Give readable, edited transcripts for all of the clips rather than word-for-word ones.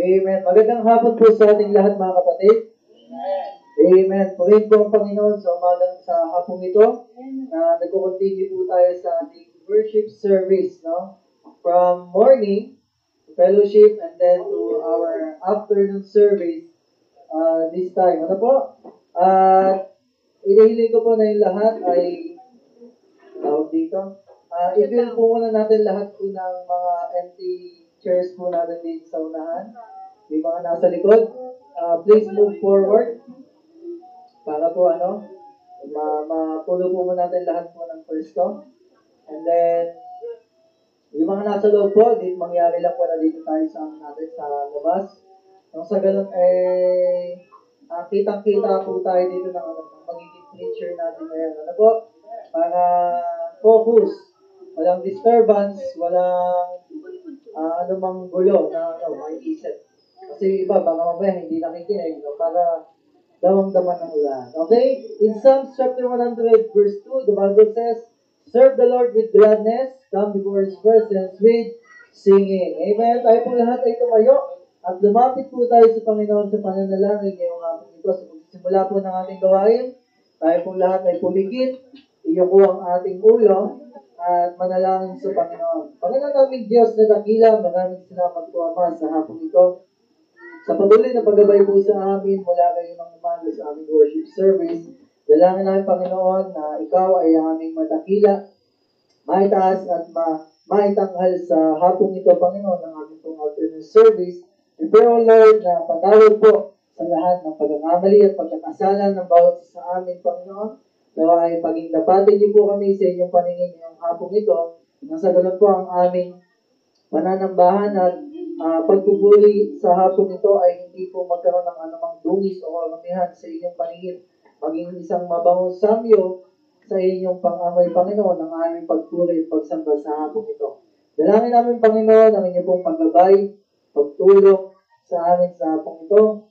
Amen. Magandang hapon po sa ating lahat mga kapatid. Amen. Purihin po ang Panginoon sa hapong ito na nag-continue po tayo sa ating worship service, no? From morning, fellowship, and then to our afternoon service this time. Ano po? Inahiling ko po na yung lahat ay tawag dito. I-fill po muna natin lahat po ng mga empty chairs po natin dito sa unahan. Yung mga nasa likod, please move forward para po mapuno po muna natin lahat po ng pwesto. And then, yung mga nasa loob po, mangyari lang po na dito tayo sa natin sa labas. Nung sa ganun, kitang-kita po tayo dito ng magiging preacher natin ngayon. Ano po? Para focus. Walang disturbance, walang anumang gulo na may isip. Kasi iba, baka mamaya hindi nakikinig, para damang-daman ng ulan. Okay? In Psalms chapter 100, verse 2, the Bible says, "Serve the Lord with gladness, come before His presence with singing." Amen? Tayo po lahat ay tumayo at lumapit po tayo sa Panginoon sa pananalangin ngayong hapon ito. Sa pagsisimula po ng ating gawain, tayo po lahat ay pumikit, iyo po ang ating ulo, at manalangin sa Panginoon. Panginoon naming Diyos na dakila, maraming salamat po Ama sa hapon ito. Sa patuloy na paggabay po sa amin mula kayo ng umaga sa aming worship service, dalangin namin Panginoon na Ikaw ay aming madakila, maitaas at maitanghal sa hapong ito, Panginoon, ng aming pong afternoon service. We pray, O Lord, na patawad po sa lahat ng pagkakamali at pagkakasala ng bawat isa sa amin, Panginoon. Nawa ay paging dapatin niyo po kami sa inyong paningin ngayong hapong ito. Nang sa ganun po ang aming pananambahan at pagpupuri sa hapong ito ay hindi po magkaroon ng anumang dungis o karamihan sa inyong paningin. Maging isang mabangong samyo sa inyong pang-amoy, Panginoon, ang aming pagpuri at pagsamba sa hapong ito. Dalangin namin, Panginoon, ang inyong pong paggabay, pagtulong sa amin sa hapong ito.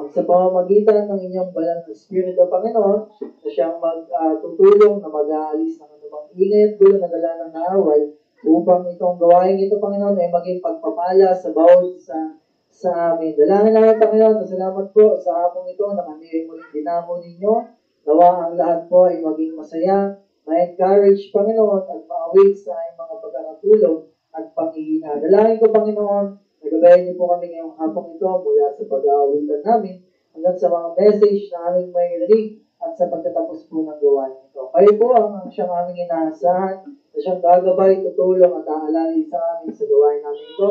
Sa pamamagitan ng inyong banal na Espiritu, Panginoon, na siyang magtutulong na mag-aalis ng anumang ingay at gulo na dala ng naaway upang itong gawain ito, Panginoon, ay maging pagpapala sa bawat isa sa amin. Dalangin namin, Panginoon, na salamat po sa hapong ito na kami ay muling dinamo ninyo. Nawa ang lahat po ay maging masaya, ma-encourage, Panginoon, at ma-awake sa aming mga pagkakatulong at panghihina. Dalangin ko, Panginoon, nagabayan niyo po kami ngayong hapong ito mula sa pag-aawitan namin hanggang sa mga message na aming may rinig at sa pagtatapos po ng gawain ito. Kayo po ang siyang aming inaasahan na siyang gagabay, tutulong at aalalay sa amin sa gawain namin ito.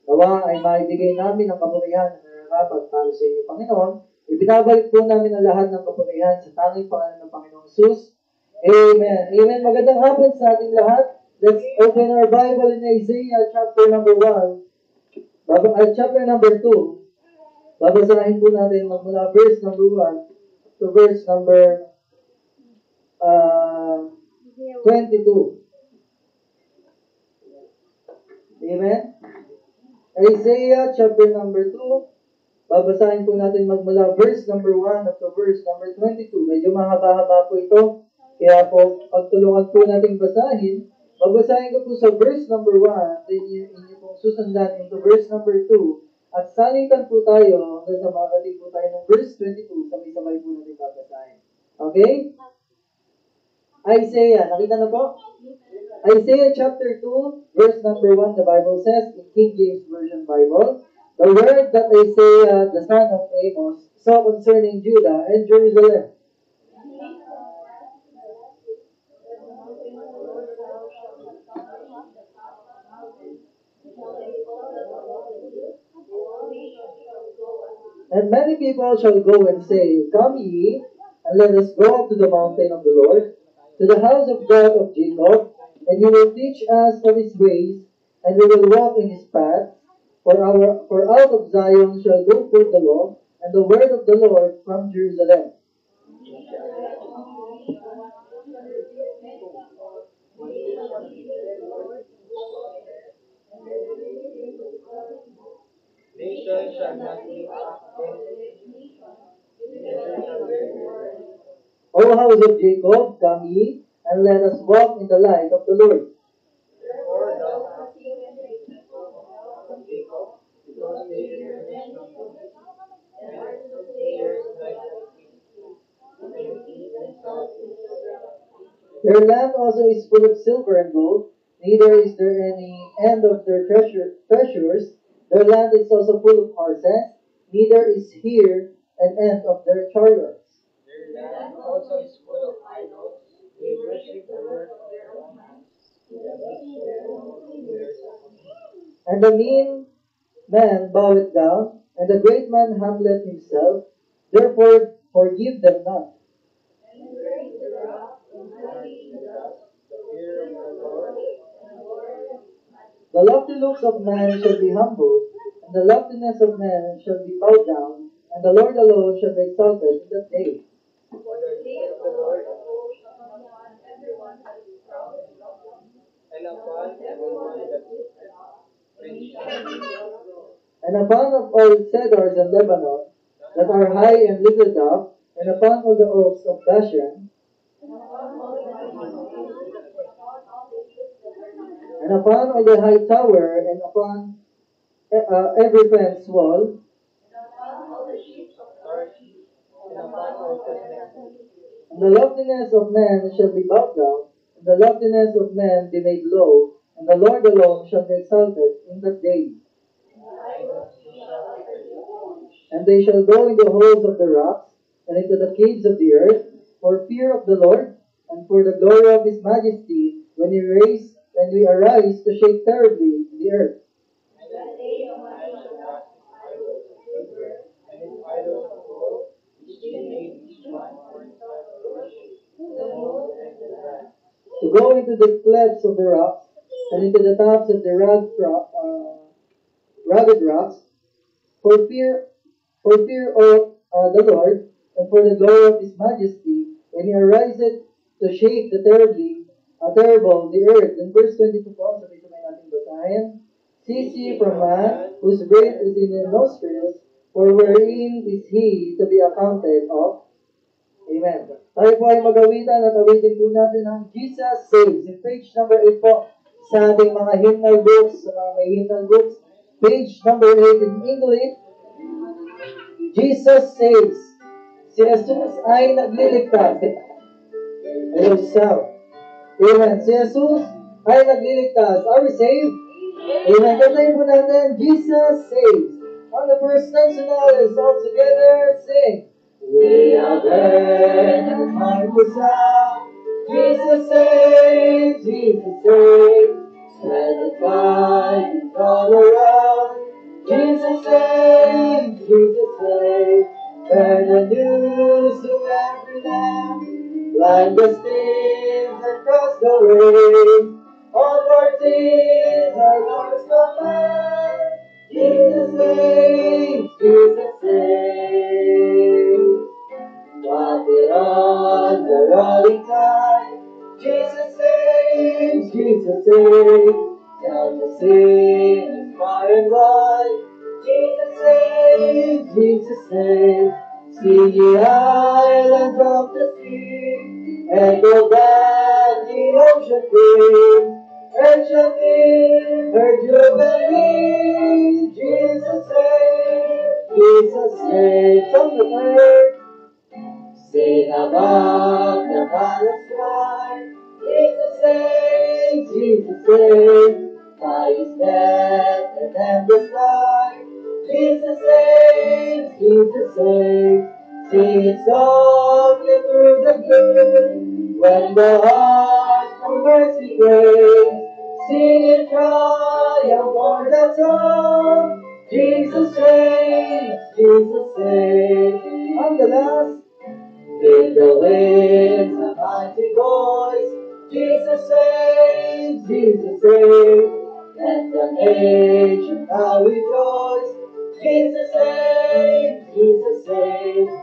Nawa ay maibigay namin ang kapurihan na nararapat para sa inyo, Panginoon. Ibinabalik po namin ang lahat ng kapurihan sa tanging pangalan ng Panginoong Jesus. Amen. Amen. Magandang hapon sa ating lahat. Let's open our Bible in Isaiah chapter number 1. Chapter number 2, babasahin po natin magmula verse number 1 to verse number 22. Amen? Isaiah chapter number 2, babasahin po natin magmula verse number 1 up to verse number 22. Medyo mahaba-haba po ito, kaya po pagtulungan po natin basahin. Babasahin ko po sa verse number 1, then inyo pong susundan into verse number 2, at salitan po tayo hanggang sa makarating po tayo ng verse 22, sabay-sabay po natin babasahin. Okay? Isaiah, nakita na po? Isaiah chapter 2, verse number 1, the Bible says, in King James Version Bible, the word that Isaiah, the son of Amos, saw concerning Judah and Jerusalem. And many people shall go and say, come ye, and let us go up to the mountain of the Lord, to the house of God of Jacob, and he will teach us of his ways, and we will walk in his paths. For out of Zion shall go forth the law, and the word of the Lord from Jerusalem. Nation shall not live O house of Jacob, come ye, and let us walk in the light of the Lord. Their land also is full of silver and gold, neither is there any end of their treasures. Their land is also full of horses, neither is here an end of their chariots. Their land also is full of idols. They worship the work of their own hands. And the mean man boweth down, and the great man humbleth himself. Therefore forgive them not. The lofty looks of man shall be humbled, and the loftiness of man shall be bowed down, and the Lord alone shall be exalted in that day. For the day of the Lord shall come upon everyone that is proud and lofty, and upon everyone that is rich. And upon all cedars in Lebanon, that are high and lifted up, and upon all the oaks of Bashan, and upon all the high tower, and upon every fence wall, and the loftiness of man shall be bowed down, and the loftiness of man be made low, and the Lord alone shall be exalted in that day. And they shall go in the holes of the rocks, and into the caves of the earth, for fear of the Lord, and for the glory of his majesty, when he when we arise to shake terribly the earth. To go into the clefts of the rocks and into the tops of the rugged rocks, for fear of the Lord, and for the glory of His majesty, when He ariseth to shake terrible the earth. In verse 22 po, sabi ko may natin basahin. Cease ye from man, whose breath is in the nostrils, for wherein is he to be accounted of? Amen. Tayo po ay magawitan at awitin po natin ang Jesus Saves. In page number 8 po, sa ating mga hymnal books, sa mga may hymnal books, page number 8 in English, Jesus Saves. Si Jesus ay nagliligtas. Hello, self. Amen. Si Jesus ay nagliligtas. Are we saved? Amen. Kantayin po natin, Jesus Saves. On the first tensional is all together, sing. We are there and mind to sound. Jesus saves, Jesus saves. Spread the tide and all around. Jesus saves, Jesus saves. Bear the news to every land. Blind the steams and cross the waves. All parties are Lord's command. Jesus saves, Jesus saves. Walk on the rolling tide. Jesus saves, Jesus saves. Tell the sinners far and wide. Jesus saves, Jesus saves. See the islands of the sea, echo back the ocean waves. Earth shall be her jubilee. Jesus saves, Jesus saves. From the earth, sing above the valley sky. Jesus saves, Jesus saves. By His death and endless life. Jesus saves, Jesus saves. Sing it softly through the gloom. When the heart for mercy craves, sing it triumph o'er the tongue. Jesus saves, Jesus saves. On the last, with the winds a mighty voice, Jesus saves, Jesus saves. Let the nation now rejoice. Jesus saves, Jesus saves.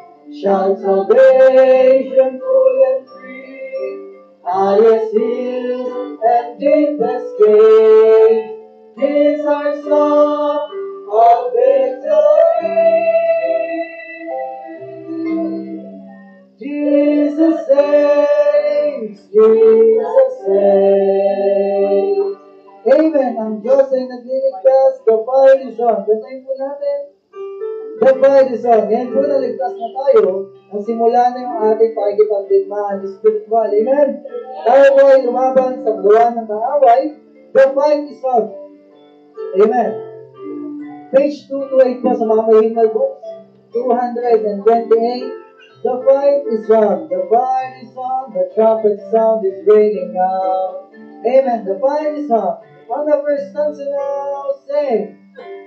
Shout salvation full and free. Highest hills and deepest caves. This our song of victory. Jesus saves, Jesus saves. Amen. Ang Diyos ay nagliligtas. The fight is on. Gantayin po natin. The fight is on. Ngayon po naligtas na tayo. Nagsimula na yung ating pakikipagdigmaan spiritual. Amen. Tayo po ay lumaban sa buwan ng kaaway. The fight is on. Amen. Page 228 po sa mga mahihimnal books. 228. The fight is on. The fight is on. The trumpet sound is ringing out. Amen. The fight is on. On the first stanza now, sing.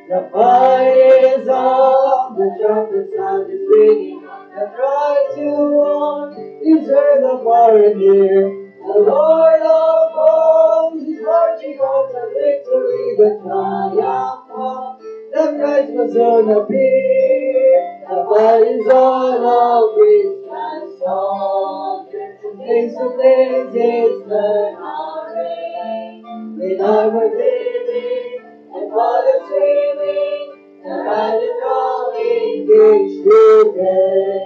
The fight is on. The trumpet sound is ringing. The cry to on is heard of far and near. The Lord of hosts is marching on to victory. The triumph of the Christ will soon appear. The fight is on. All Christians on. Face to face is learn our reign. With armor gleaming and father streaming, the riders all engaged today.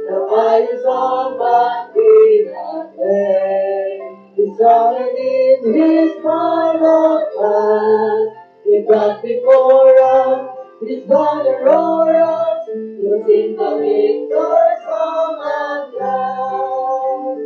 The fight is on, but we not play. He's strong and in His final class. He brought before us, He's gonna roar us. We'll sing the victor's song at last.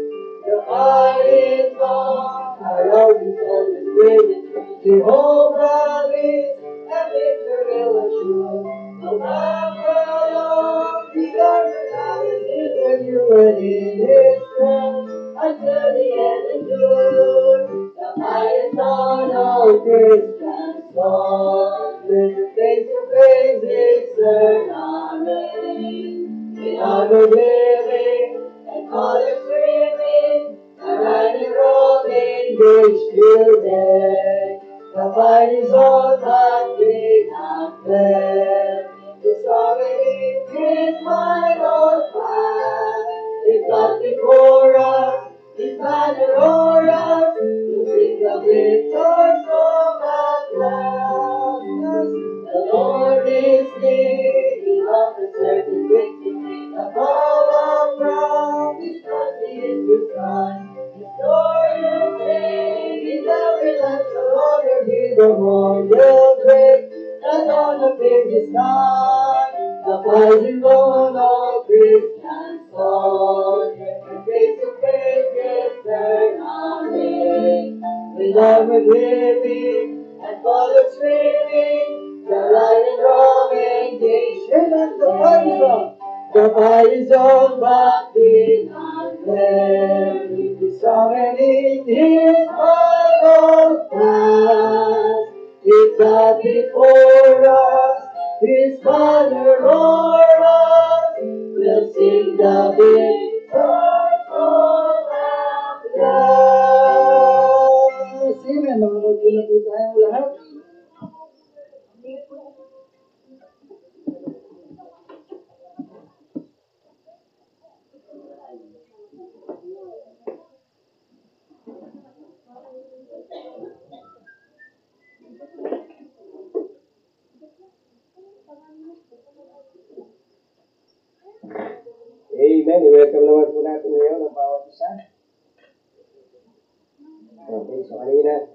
The fight is on, our Lord is always waiting. Jehovah is, and victory will assure. No matter long, the government is in you in His strength until the end endures. The fight is on, all Christians born. Visit face to face, eternal reign. In onward living and color streaming, the rising road engaged till day. The fight is on, but we not there. The strong in His final fight. If God before us, His banner o'er us, we'll sing the victor's song at last. The Lord is near, He offers certain victory. The call of God, His mercy is His Son. His glorious name, His every land shall honor Thee. The morn will break, the dawn of His is nigh. The fight is on, all Christians born. Face to face, eternal reign. We love with living and follow streaming. The light and wrong engaged. And the fight is on. The fight is on, but we not there. We strong and in His final path. If God before us, His banner o'er us, we'll sing the victor's song at last. Amen. Makakaupo na po tayong lahat. Amen. I-welcome naman po natin ngayon ang bawat isa. Okay, so kanina,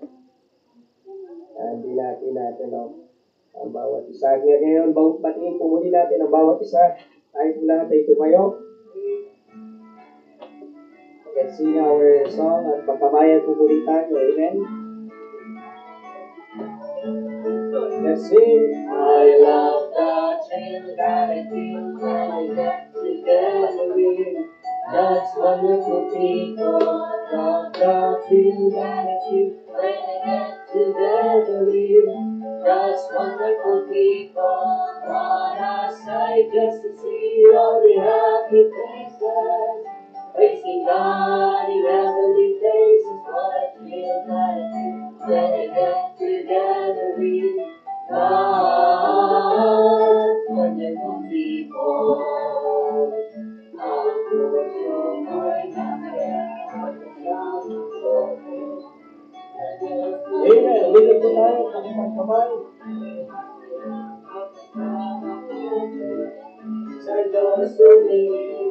binati natin ang bawat isa. Ngayon, batiin po muli natin ang bawat isa. Tayo po lahat ay tumayo. Let's sing our song at magkabayan po muli tayo. Amen. Let's sing. I love the thrill that I feel when I get together with God's wonderful people. Love the thrill that I feel when I get together with God's wonderful people. What a sight just to see all the happy faces, praising God in heavenly places. What a thrill that I feel when I get together with God's wonderful people. Ang puso ko'y masaya at isang puso. Amen. Ulitin po tayo. Pakipagkamay. Sa Diyos sumili,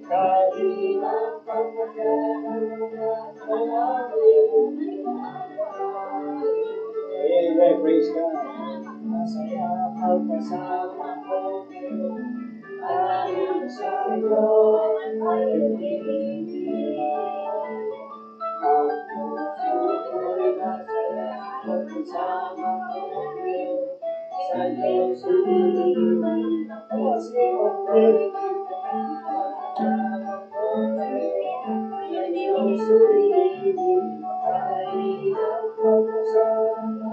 kalinang pagpasya ng mga panawin. Amen. Praise God. Masaya pagkasama ko ngayon, ayon sa Diyos ay umibig. Ang puso ko'y masaya pagkasama ko ngayon, sa Diyos umibig. Kasi okay, pagkasama ko ngayon, sa Diyos umibig. Ay ang pagkasama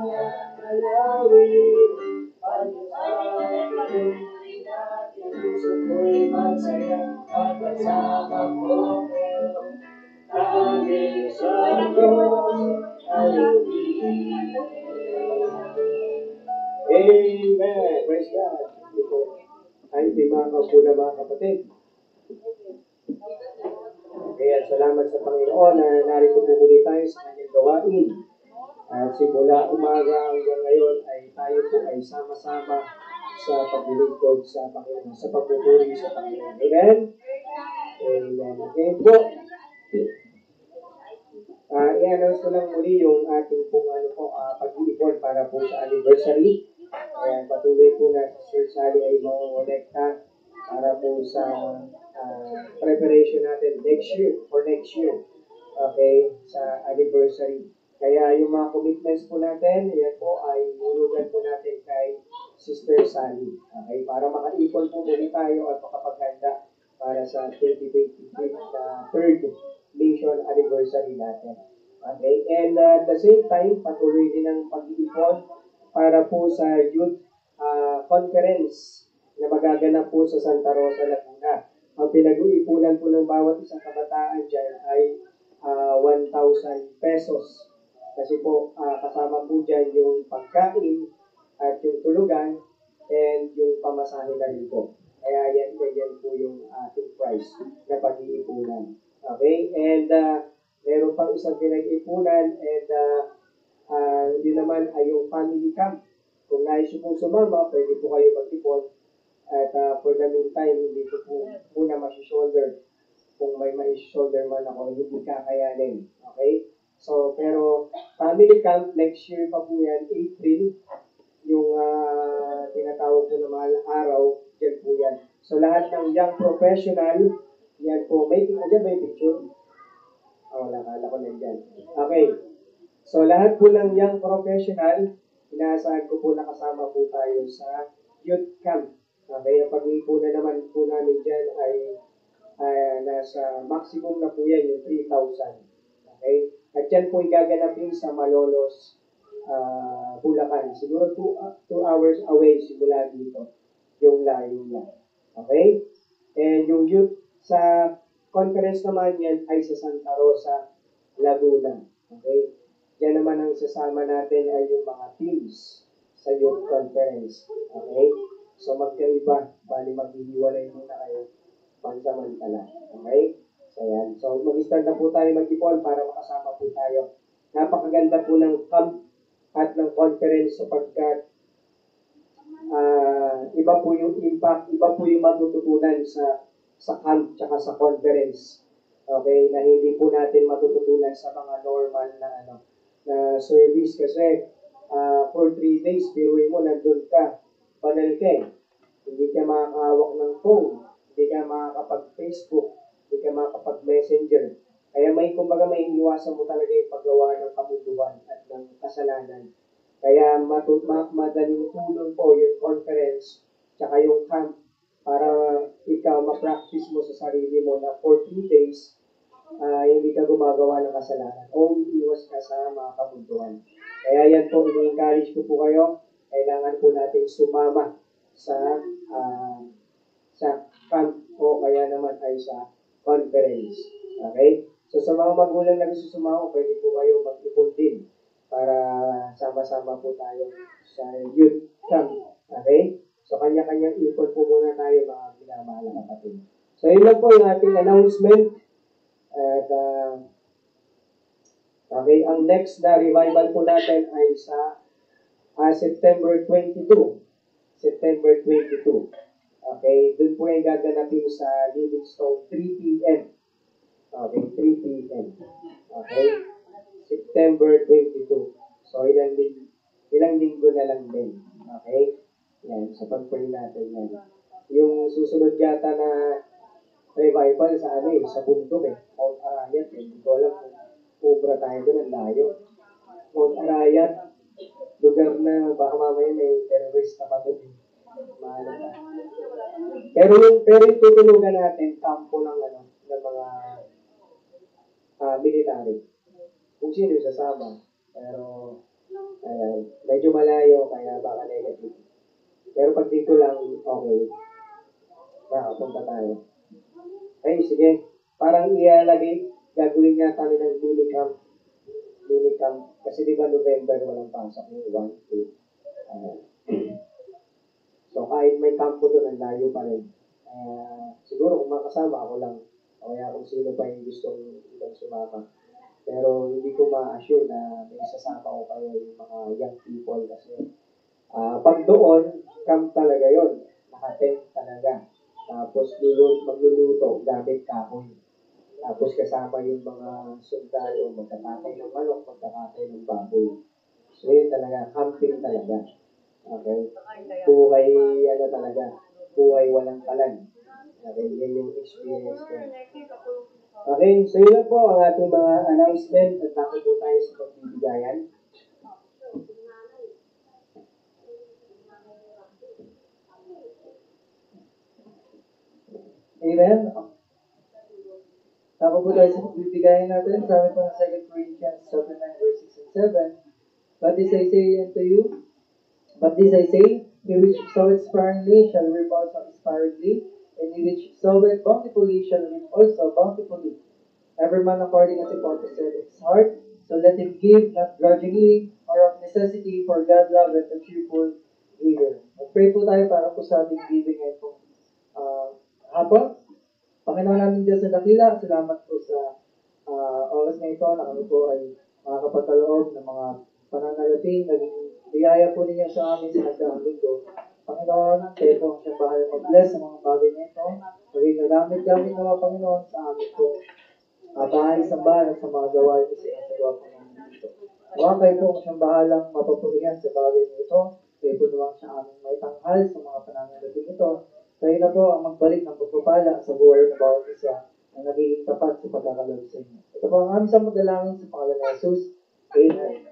alawin, pag-isahin natin, puso ko'y masaya, pagkasama ko ngayon, kami sa Diyos ay umibig. Amen. Praise God. Tayo pimakap po na mga kapatid. Kaya salamat sa Panginoon na narito po muli tayo sa kanyang gawain. At simula umaga hanggang ngayon ay tayo po ay sama-sama sa paglilingkod sa Panginoon, sa pagpupuri sa Panginoon. Amen? Amen. Okay po. I-announce ko lang muli yung ating pong pag-iipon para po sa anniversary. Kaya patuloy po na si Sir Sally ay mangongolekta para po sa preparation natin for next year. Okay, sa anniversary. Kaya yung mga commitments po natin, yan po ay hulugan po natin kay Sister Sally. Okay, para makaipon po muli tayo at makapaghanda para sa 2023 na third mission anniversary natin. Okay? And at the same time, patuloy din ang pag-iipon para po sa youth conference na magaganap po sa Santa Rosa, Laguna. Ang pinag-iipunan po ng bawat isang kabataan dyan ay 1,000 pesos. Kasi po, kasama po dyan yung pagkain at yung tulugan and yung pamasahe na rin po. Kaya yan po yung ating price na pag-iipunan. Okay? And meron pang isang pinag-iipunan and yun naman ay yung family camp. Kung nais nyo pong sumama, pwede po kayo mag-ipon. At for the meantime, hindi ko po muna shoulder. Kung may shoulder man ako, hindi kakayanin. Okay? So, pero family camp, next year pa po yan, April, yung tinatawag po na mahal araw, dyan po yan. So, lahat ng young professional, yan po, may picture? Wala, kala ko nandyan. Okay. So, lahat po ng young professional, inaasahan ko po nakasama po tayo sa youth camp. Okay, ang pag-iipunan naman po namin dyan ay nasa maximum na po yan, yung 3,000. Okay? At yan po igaganapin sa Malolos, Bulacan. Siguro 2 hours away simula dito yung layo niya. Okay? And yung youth sa conference naman yan ay sa Santa Rosa, Laguna. Okay? Yan naman ang sasama natin ay yung mga teams sa youth conference. Okay? So magkaiba, bali maghihiwalay muna kayo pansamantala. Okay? So yan. So mag-start na po tayo mag-ipon para makasama po tayo. Napakaganda po ng camp at ng conference sapagkat iba po yung impact, iba po yung matututunan sa camp tsaka sa conference. Okay? Na hindi po natin matututunan sa mga normal na service kasi for 3 days, biruin mo, nandun ka, banal ka eh. Hindi ka makakahawak ng phone, hindi ka makakapag-Facebook, hindi ka makakapag-messenger. Kaya kumbaga may iwasan mo talaga yung paggawa ng kabutuhan at ng kasalanan. Kaya madaling tulong po yung conference tsaka yung camp para ikaw ma-practice mo sa sarili mo na for 3 days hindi ka gumagawa ng kasalanan o iwas ka sa mga kabuntuhan. Kaya yan po, ini-encourage ko po kayo, kailangan po natin sumama sa camp o kaya naman ay sa conference. Okay? So sa mga magulang na gusto sumama, pwede po kayo mag-ipon din para sama-sama po tayo sa youth camp. Okay? So kanya-kanyang ipon po muna tayo mga minamahal na kapatid. So yun lang po yung ating announcement. At okay, ang next na revival po natin ay sa September 22. September 22. Okay, doon po yung gaganapin sa Livingstone 3 p.m. Okay, 3 p.m. Okay, September 22. So, ilang linggo na lang din. Okay? Yan, sa pag-pray natin yan. Yung susunod yata na revival sa sa bundok eh. Mount Arayat eh. Hindi ko alam kung ubra tayo doon, ang layo. Mount Arayat, lugar na baka mamaya may terrorist na pa doon eh. Pero yung tutulungan natin, kampo ng ng mga military. Kung sino yung sasama. Pero, medyo malayo, kaya baka negative. Pero pag dito lang, okay. Nakapunta tayo. Okay, sige. Parang ialagay, gagawin yata nilang minicamp. Kasi di ba November walang pasok yung 1, 2. So kahit may kampo doon, ang layo pa rin. Siguro kung makasama ako lang, o kaya kung sino pa yung gustong ibang sumama. Pero hindi ko ma-assure na may sasama ko kayo yung mga young people kasi pag doon, camp talaga yon, naka-tent talaga. Tapos magluluto, gamit kahoy. Tapos kasama yung mga sundalo, magkakatay ng manok, magkakatay ng baboy. So yun talaga, camping talaga. Okay? Buhay, talaga, buhay walang kalan. Okay, yan yung experience ko. Okay, so yun lang po ang ating mga announcement at takot po tayo sa pagbibigayan. Amen? Tama po tayo sa pagbibigayan natin. Sabi po ng 2 Corinthians chapter 9, verse 6 and 7. But this I say unto you, he which soweth sparingly shall reap also sparingly, and he which soweth bountifully shall reap also bountifully. Every man according as he purposeth in his heart, so let him give, not grudgingly, or of necessity, for God loveth a cheerful giver. Mag-pray po tayo para po sa ating giving ngayon po. Hapon, Panginoon namin Diyos na dakila, salamat po sa oras na ito na kami po ay makakapagkaloob ng mga pananalating, naging biyaya po ninyo sa amin sa nagdaang linggo. Panginoon, kayo po ang siyang bahala mag-bless sa mga bagay na ito. Maging nagamit-gamit naman, Panginoon, sa amin po. Bahay sa bahay at sa mga gawain na sinasagawa po namin dito. Huwag kayo po ang siyang bahalang mapapurihan sa bagay na ito. Kayo po naman siya aming may tanghal sa mga pananalating ito. Kayo na po ang magbalik ng pagpapala sa buhay ng bawat isa na nagiging tapat sa pagkakaloob sa inyo. Ito po ang aming sa madalangin sa pangalan ni Jesus. Amen. Amen.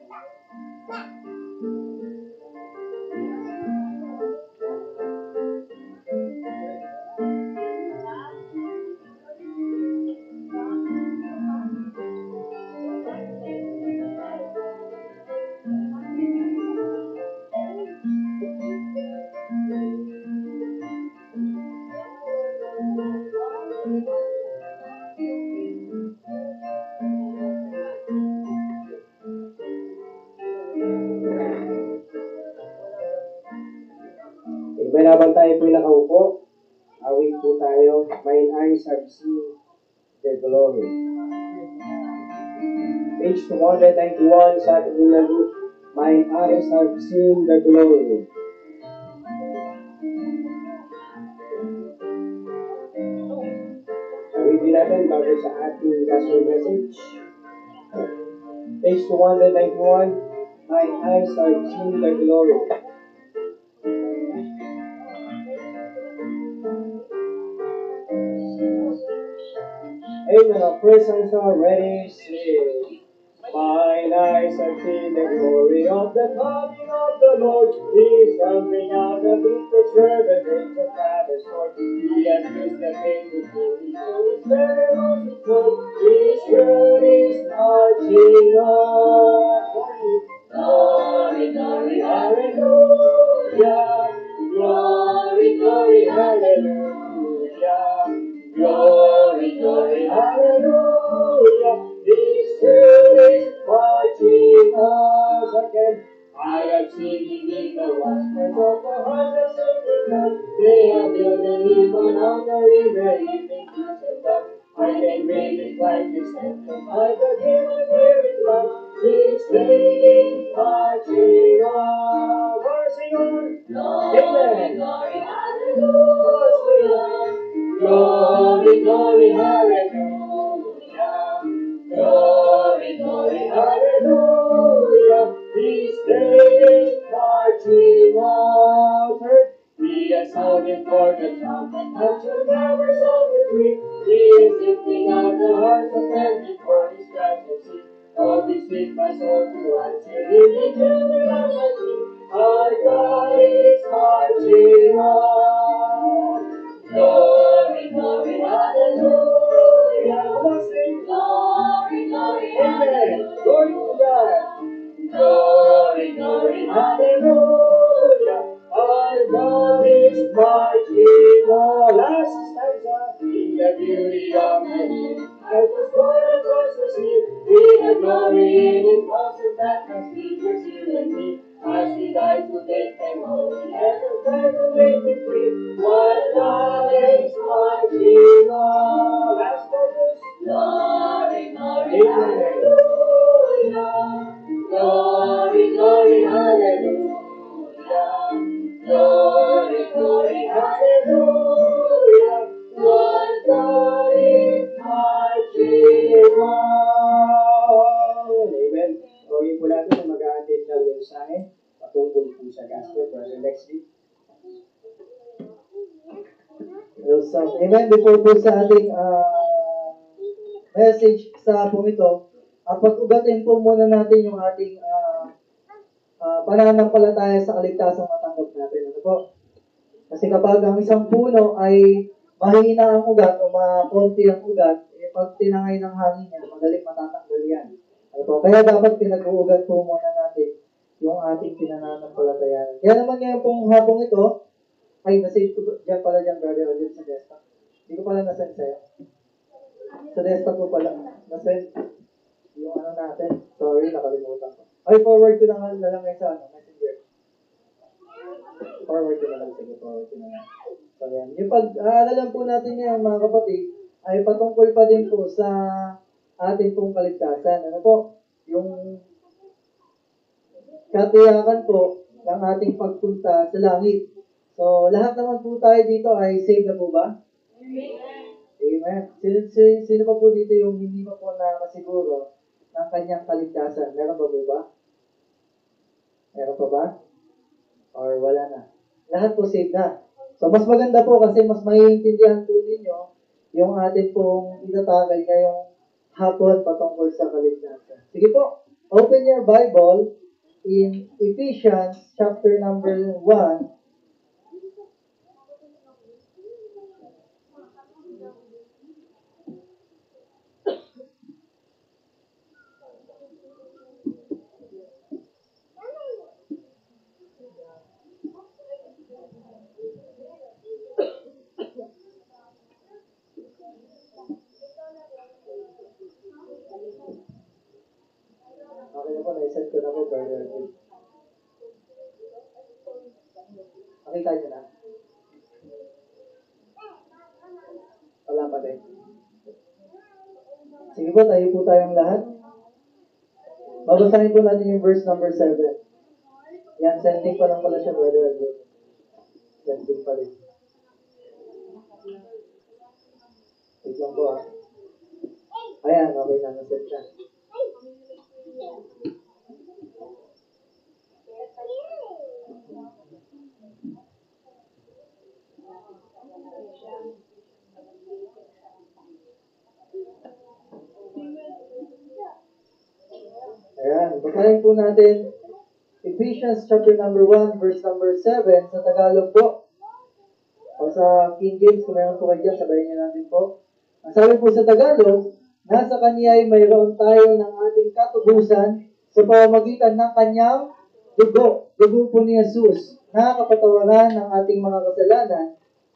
Habang tayo po nakaupo, awit po tayo. Mine eyes have seen the glory. Page 291 sa ating nilago. Mine eyes have seen the glory. Awitin natin bago sa ating gospel message. Page 291. Mine eyes have seen the glory. Amen. Our praise songs are ready. Sing. Mine eyes have seen the glory of the coming of the Lord. He is coming out of vintage where the gates of Father's Lord. He has kissed the king who stood his very rose is full. His word is marching on. Glory, glory, hallelujah. Glory, glory, hallelujah. Glory, glory, hallelujah. This world is marching on again. I have seen him in the watchman's of the heart of sacred God. They have building him on hunger in the evening to set up. I can read his likeness and by the game of spirit love. This day is marching on. Marching on. Glory, glory, hallelujah. Glory, glory, hallelujah. Glory, glory, hallelujah. This day is marching onward. He has sounded for the trumpet, and shall never sound the free. He is lifting out the hearts of men before his judgment seat. Oh, be sweet, my soul, to answer him, the children of my king. Our God is marching on. Glory, glory, hallelujah. Glory, glory, hallelujah. Glory to God. Glory, glory, hallelujah. Our God is marching on. Last stanza. In the beauty of the hill, as was born across the sea, in the glory in his awesome that has been you and me. As he died to take them home, and the time to make them free. What God is marching on. Last verse. Glory, glory, hallelujah. Glory, glory, hallelujah. Glory, glory, hallelujah. What God is marching on. Amen. Gawin po natin na mag-a-attend ng mensahe patungkol po sa gospel. Brother Lexley. So, amen. Before po sa ating message sa po ito, pag-ugatin po muna natin yung ating pananampalataya sa kaligtasang matanggap natin. Ano po? Kasi kapag ang isang puno ay mahina ang ugat o makonti ang ugat, eh pag tinangay ng hangin yan, magaling matatanggal yan. Ano po? Kaya dapat pinag-uugat po muna natin yung ating pinananampalatayan. Kaya naman ngayon pong hapong ito, ay nasave ko dyan pala dyan, brother, dyan sa desktop. Hindi ko pala nasend sa'yo. Sa desktop ko pala, nasend yung ano natin. Sorry, nakalimutan ko. Ay, forward ko na lang ngayon sa Messenger. Forward ko na lang. Sige, forward ko na lang. So, yan. Yung pag-aaralan po natin ngayon, mga kapatid, ay patungkol pa din po sa ating pong kaligtasan. Ano po? Yung katiyakan po ng ating pagpunta sa langit. So, lahat naman po tayo dito ay saved na po ba? Amen. Sino pa po dito yung hindi pa po nakasiguro ng kanyang kaligtasan? Meron pa po ba? Meron pa ba? Or wala na? Lahat po saved na. So, mas maganda po kasi mas maiintindihan po ninyo yung ating pong itatagay ngayong hapon patungkol sa kaligtasan. Sige po, open your Bible in Ephesians chapter number 1. Okay na po, na-send ko na po, brother. Nakita niyo na? Wala pa din. Sige po, tayo po tayong lahat. Babasahin po natin yung verse number 7. Yan, sending pa lang pala siya, brother. Sending pa rin. Wait lang po ah. Ayan, okay na, nasend siya. Ayan, basahin po natin Ephesians chapter number 1, verse number 7 sa Tagalog po. O sa King James, kung meron po kayo dyan, sabayin niyo natin po. Ang sabi po sa Tagalog, nasa Kanya ay mayroon tayo ng ating katubusan sa pamamagitan ng Kanyang dugo. Dugo po ni Jesus, nakakapatawaran ng ating mga kasalanan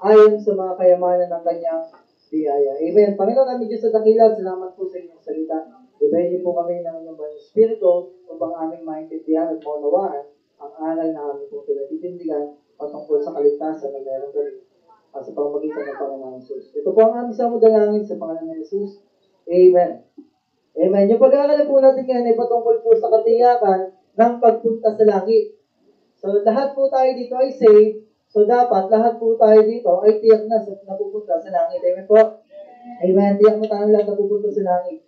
ayon sa mga kayamanan ng Kanyang biyaya. Amen. Panginoon namin Diyos sa dakila, salamat po sa inyong salita. Ibayin niyo po kami ng inyong mga espiritu upang aming maintindihan at maunawaan ang aral na aming po pinatitindigan patungkol sa kaligtasan na meron kami sa pamamagitan ng Panginoon Jesus. Ito po ang aming samudalangin sa pangalan ng Jesus. Amen. Amen. Yung pag-aaral po natin ngayon ay patungkol po sa katiyakan ng pagpunta sa langit. So, lahat po tayo dito ay saved. So, dapat lahat po tayo dito ay tiyak na napupunta sa langit. Amen po? Amen. Tiyak mo tayo lang napupunta sa langit.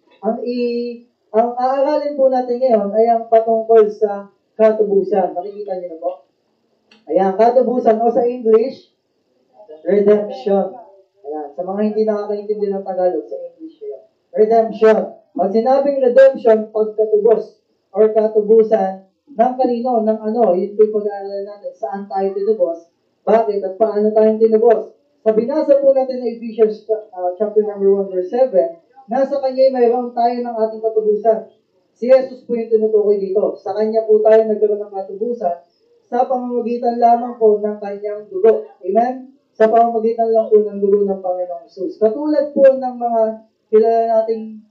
Ang aaralin po natin ngayon ay ang patungkol sa katubusan. Nakikita niyo na po? Ayan, katubusan o sa English, redemption. Ayan, sa mga hindi nakakaintindi ng Tagalog, sa English yun. Redemption. Pag sinabing redemption, pagkatubos or katubusan ng kanino, ng ano, yun po yung pag-aaralan natin, saan tayo tinubos, bakit at paano tayo tinubos. Sa binasa po natin na Ephesians chapter number 1 verse 7, nasa Kanya mayroon tayo ng ating katubusan. Si Jesus po yung tinutukoy dito. Sa Kanya po tayo nagkaroon ng katubusan sa pamamagitan lamang po ng Kanyang dugo. Amen? Sa pamamagitan lang po ng dugo ng Panginoong Jesus. Katulad po ng mga kilala nating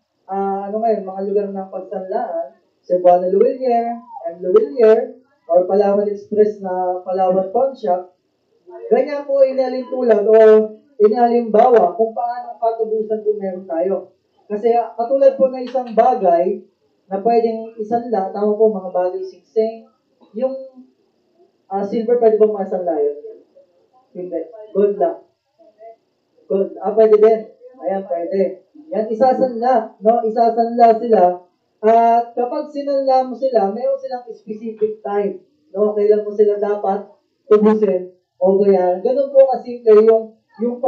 mga lugar ng pagsanlaan, Cebuano Luwilier, M. Luwilier, or Palawan Express na Palawan Pawn Shop, ganyan po inalintulad o inalimbawa kung paano katubusan po meron tayo. Kasi katulad po na isang bagay na pwedeng isanla, tama po mga bagay singsing, yung silver pwede ba masanla yun? Hindi. Gold lang. Gold. Pwede din. Ayan, pwede. Yan, isasanla. No? Isasanla sila. At kapag sinanla mo sila, mayroon silang specific time. No? Kailan mo sila dapat tubusin o bayaran. Ganun po kasimple yung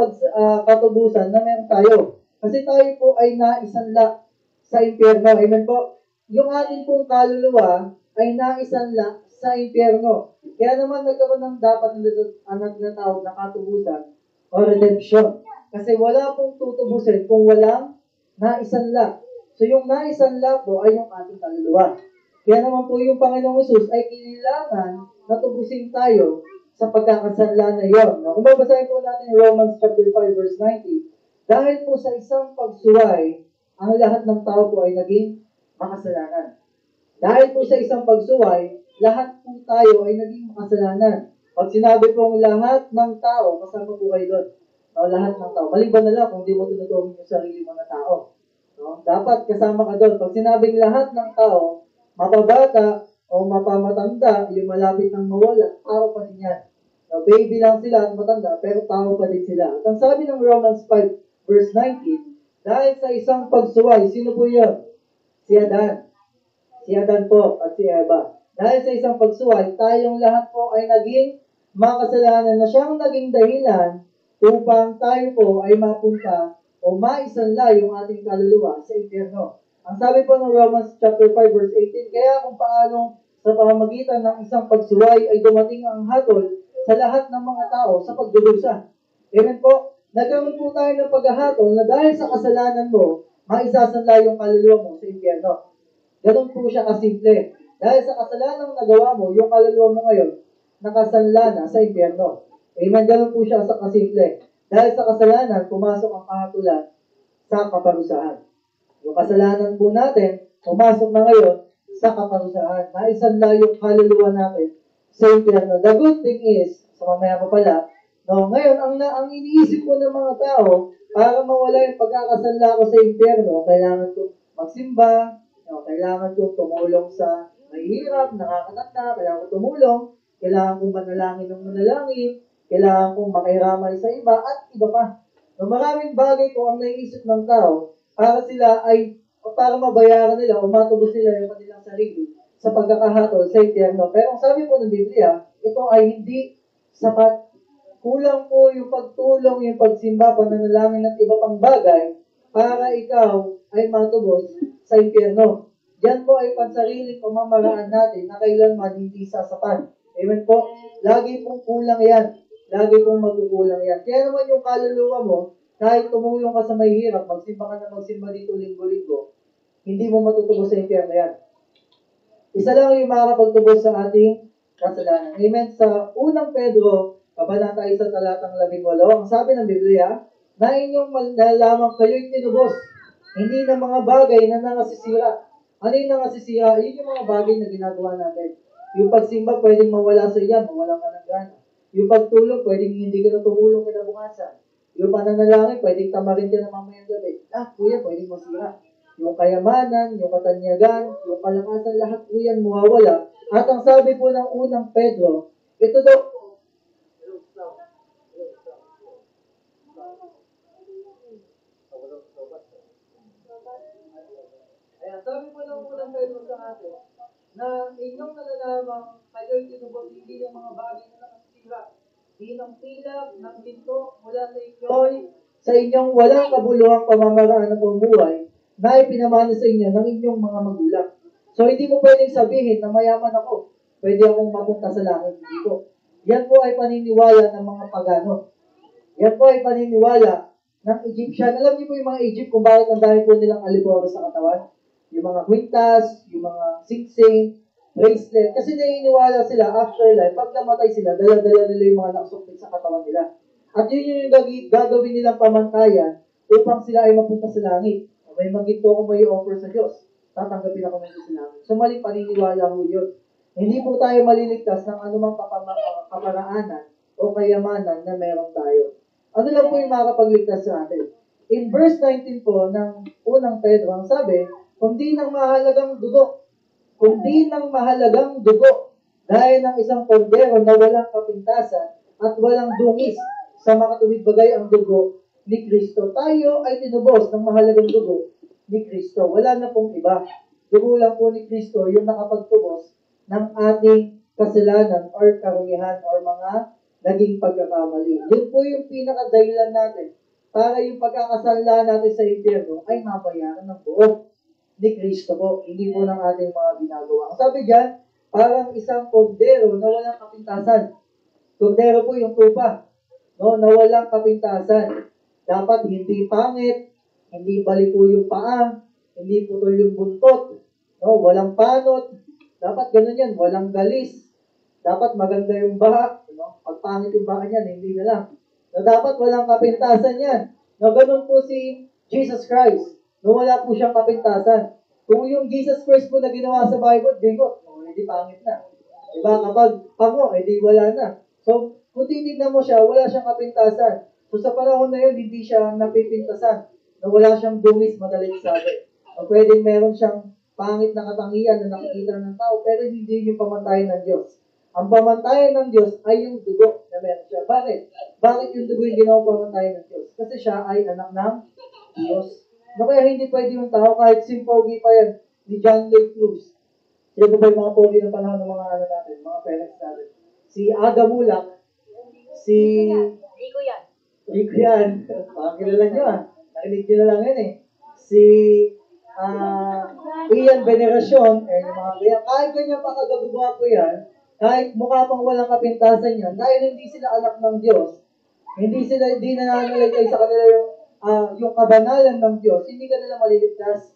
katubusan na meron tayo. Kasi tayo po ay naisanla sa impyerno. Amen po? Yung ating pong kaluluwa ay naisanla sa impyerno. Kaya naman nagkaroon ng dapat na tinatawag na katubusan o redemption. Kasi wala pong tutubusin kung walang naisanla. So yung naisanla po ay yung ating kaluluwa. Kaya naman po yung Panginoong Hesus ay kailangan na tubusin tayo sa pagkakasanla na yon. Kung babasahin po natin Romans chapter 5 verse 90, dahil po sa isang pagsuway, ang lahat ng tao po ay naging makasalanan. Dahil po sa isang pagsuway, lahat po tayo ay naging makasalanan. Pag sinabi pong lahat ng tao, kasama po kayo doon. No, lahat ng tao. Maliban na lang kung di mo tinuturing yung sarili mo na tao. No? Dapat kasama ka doon. Pag sinabing lahat ng tao, mapabata o mapamatanda, yung malapit ng mawala, tao pa din yan. No, baby lang sila at matanda, pero tao pa din sila. At ang sabi ng Romans 5 verse 19, dahil sa isang pagsuway, sino po yun? Si Adan. Si Adan po at si Eva. Dahil sa isang pagsuway, tayong lahat po ay naging makasalanan na siyang naging dahilan upang tayo po ay mapunta o maisanla yung ating kaluluwa sa impyerno. Ang sabi po ng Romans chapter 5 verse 18, kaya kung paano sa pamamagitan ng isang pagsuway ay dumating ang hatol sa lahat ng mga tao sa pagdudusa. Amen po. Nagkaroon po tayo ng paghahatol na dahil sa kasalanan mo, maisasanla yung kaluluwa mo sa impyerno. Ganun po siya kasimple. Dahil sa kasalanan na nagawa mo, yung kaluluwa mo ngayon, nakasanla na sa impyerno. Amen. Ganun po siya sa kasimple. Dahil sa kasalanan, pumasok ang kahatulan sa kaparusahan. Yung kasalanan po natin, pumasok na ngayon sa kaparusahan. Naisanla yung kaluluwa natin sa impyerno. The good thing is, sa mamaya pa pala, no, ngayon, ang iniisip ko ng mga tao, para mawala yung pagkakasanla ko sa impyerno, kailangan ko magsimba, no, kailangan ko tumulong sa mahihirap, nakakatanda, kailangan ko tumulong, kailangan kong manalangin ng manalangin, kailangan kong makiramay sa iba, at iba pa. No, maraming bagay ko ang naiisip ng tao para mabayaran nila o matubos nila yung kanilang sarili sa pagkakahatol sa impyerno. Pero ang sabi po ng Biblia, ito ay hindi sapat. Kulang po yung pagtulong, yung pagsimba, pananalangin at iba pang bagay para ikaw ay matubos sa impyerno. Yan po ay pansariling pamamaraan natin na kailanman hindi sasapat. Amen po? Lagi pong kulang yan. Lagi pong magkukulang yan. Kaya naman yung kaluluwa mo, kahit tumulong ka sa mahihirap, magsimba ka na magsimba dito linggo-linggo, hindi mo matutubos sa impyerno yan. Isa lang yung makakapagtubos sa ating kasalanan. Amen? Sa unang Pedro, kabanata 1 talatang 18, ang sabi ng Biblia, na inyong nalaman kayo'y tinubos, hindi ng mga bagay na nangasisira. Ano yung nangasisira? Yun yung mga bagay na ginagawa natin. Yung pagsimba, pwedeng mawala sa iyan, mawala ka ng gana. Yung pagtulong, pwedeng hindi ka na tumulong kinabukasan. Yung pananalangin, pwedeng tamarin ka na mamayang gabi. Kuya, pwedeng masira. Yung kayamanan, yung katanyagan, yung kalakasan, lahat po yan mawawala. At ang sabi po ng unang Pedro, ito daw, ayan, sabi po ng unang Pedro sa atin, na inyong nalalamang kayo'y tinubos hindi yung mga bagay na nakasira. Di ng pilak, ng ginto, mula sa inyong walang kabuluhang pamamaraan ng pamumuhay na ipinamana sa inyo ng inyong mga magulang. So, hindi mo pwedeng sabihin na mayaman ako. Pwede akong mapunta sa langit. Hindi po. Yan po ay paniniwala ng mga pagano. Yan po ay paniniwala ng Egyptian. Alam niyo po yung mga Egypt kung bakit ang dami po nilang aliboro sa katawan? Yung mga kwintas, yung mga singsing, bracelet. Kasi naniniwala sila, afterlife, pag namatay sila, dala-dala nila yung mga nakasukit sa katawan nila. At yun yung gagawin nilang pamantayan upang sila ay mapunta sa langit. May magito kung may offer sa Diyos. Tatanggapin ako ng Diyos sa langit. So maling paniniwala ho yun. Hindi po tayo maliligtas ng anumang kaparaanan o kayamanan na meron tayo. Ano lang po yung makakapagligtas sa atin? In verse 19 po ng unang Pedro, ang sabi, kundi ng mahalagang dugo, dahil ng isang kordero na walang kapintasan at walang dungis sa makatuwid bagay ang dugo ni Kristo. Tayo ay tinubos ng mahalagang dugo ni Kristo. Wala na pong iba. Dugo lang po ni Kristo yung nakapagtubos ng ating kasalanan or karumihan or mga naging pagkakamali. Yun po yung pinakadahilan natin para yung pagkakasanla natin sa impyerno ay mabayaran ng buo ni Kristo po, hindi po ng ating mga ginagawa. Ang sabi diyan, parang isang kordero na walang kapintasan. Kordero po yung tupa, no, na walang kapintasan. Dapat hindi pangit, hindi baliko yung paa, hindi putol yung buntot, no? Walang panot. Dapat ganun yan, walang galis. Dapat maganda yung baha, no? Pag pangit yung baha niyan, hindi na lang. No, dapat walang kapintasan yan. No, ganun po si Jesus Christ. No, wala po siyang kapintasan. Kung yung Jesus Christ po na ginawa sa Bible, bigot, no, hindi pangit na. Diba? Kapag pango, edi wala na. So, kung titignan mo siya, wala siyang kapintasan. So, sa panahon na yun, hindi siya napipintasan. Na wala siyang dungis, madaling sabi. O pwedeng meron siyang pangit na katangian na nakikita ng tao, pero hindi yung pamantayan ng Diyos. Ang pamantayan ng Diyos ay yung dugo na meron siya. Bakit? Bakit yung dugo yung ginawang pamantayan ng Diyos? Kasi siya ay anak ng Diyos. No, kaya hindi pwede yung tao, kahit simpogi pa yan, ni John Lee Cruz. Sino ba yung mga pogi ng panahon ng mga ano natin, mga parents natin? Si Aga Mulak, si Rico yan. Rico yan. Pakakilala nyo ah. Nakinig nyo na lang yan eh. Si Ian Veneracion, yung mga kaya, kahit ganyan pa kagagawa ko yan, kahit mukha pang walang kapintasan yan, dahil hindi sila anak ng Diyos, hindi nananaligay sa kanila yung kabanalan ng Diyos, hindi ka nila maliligtas.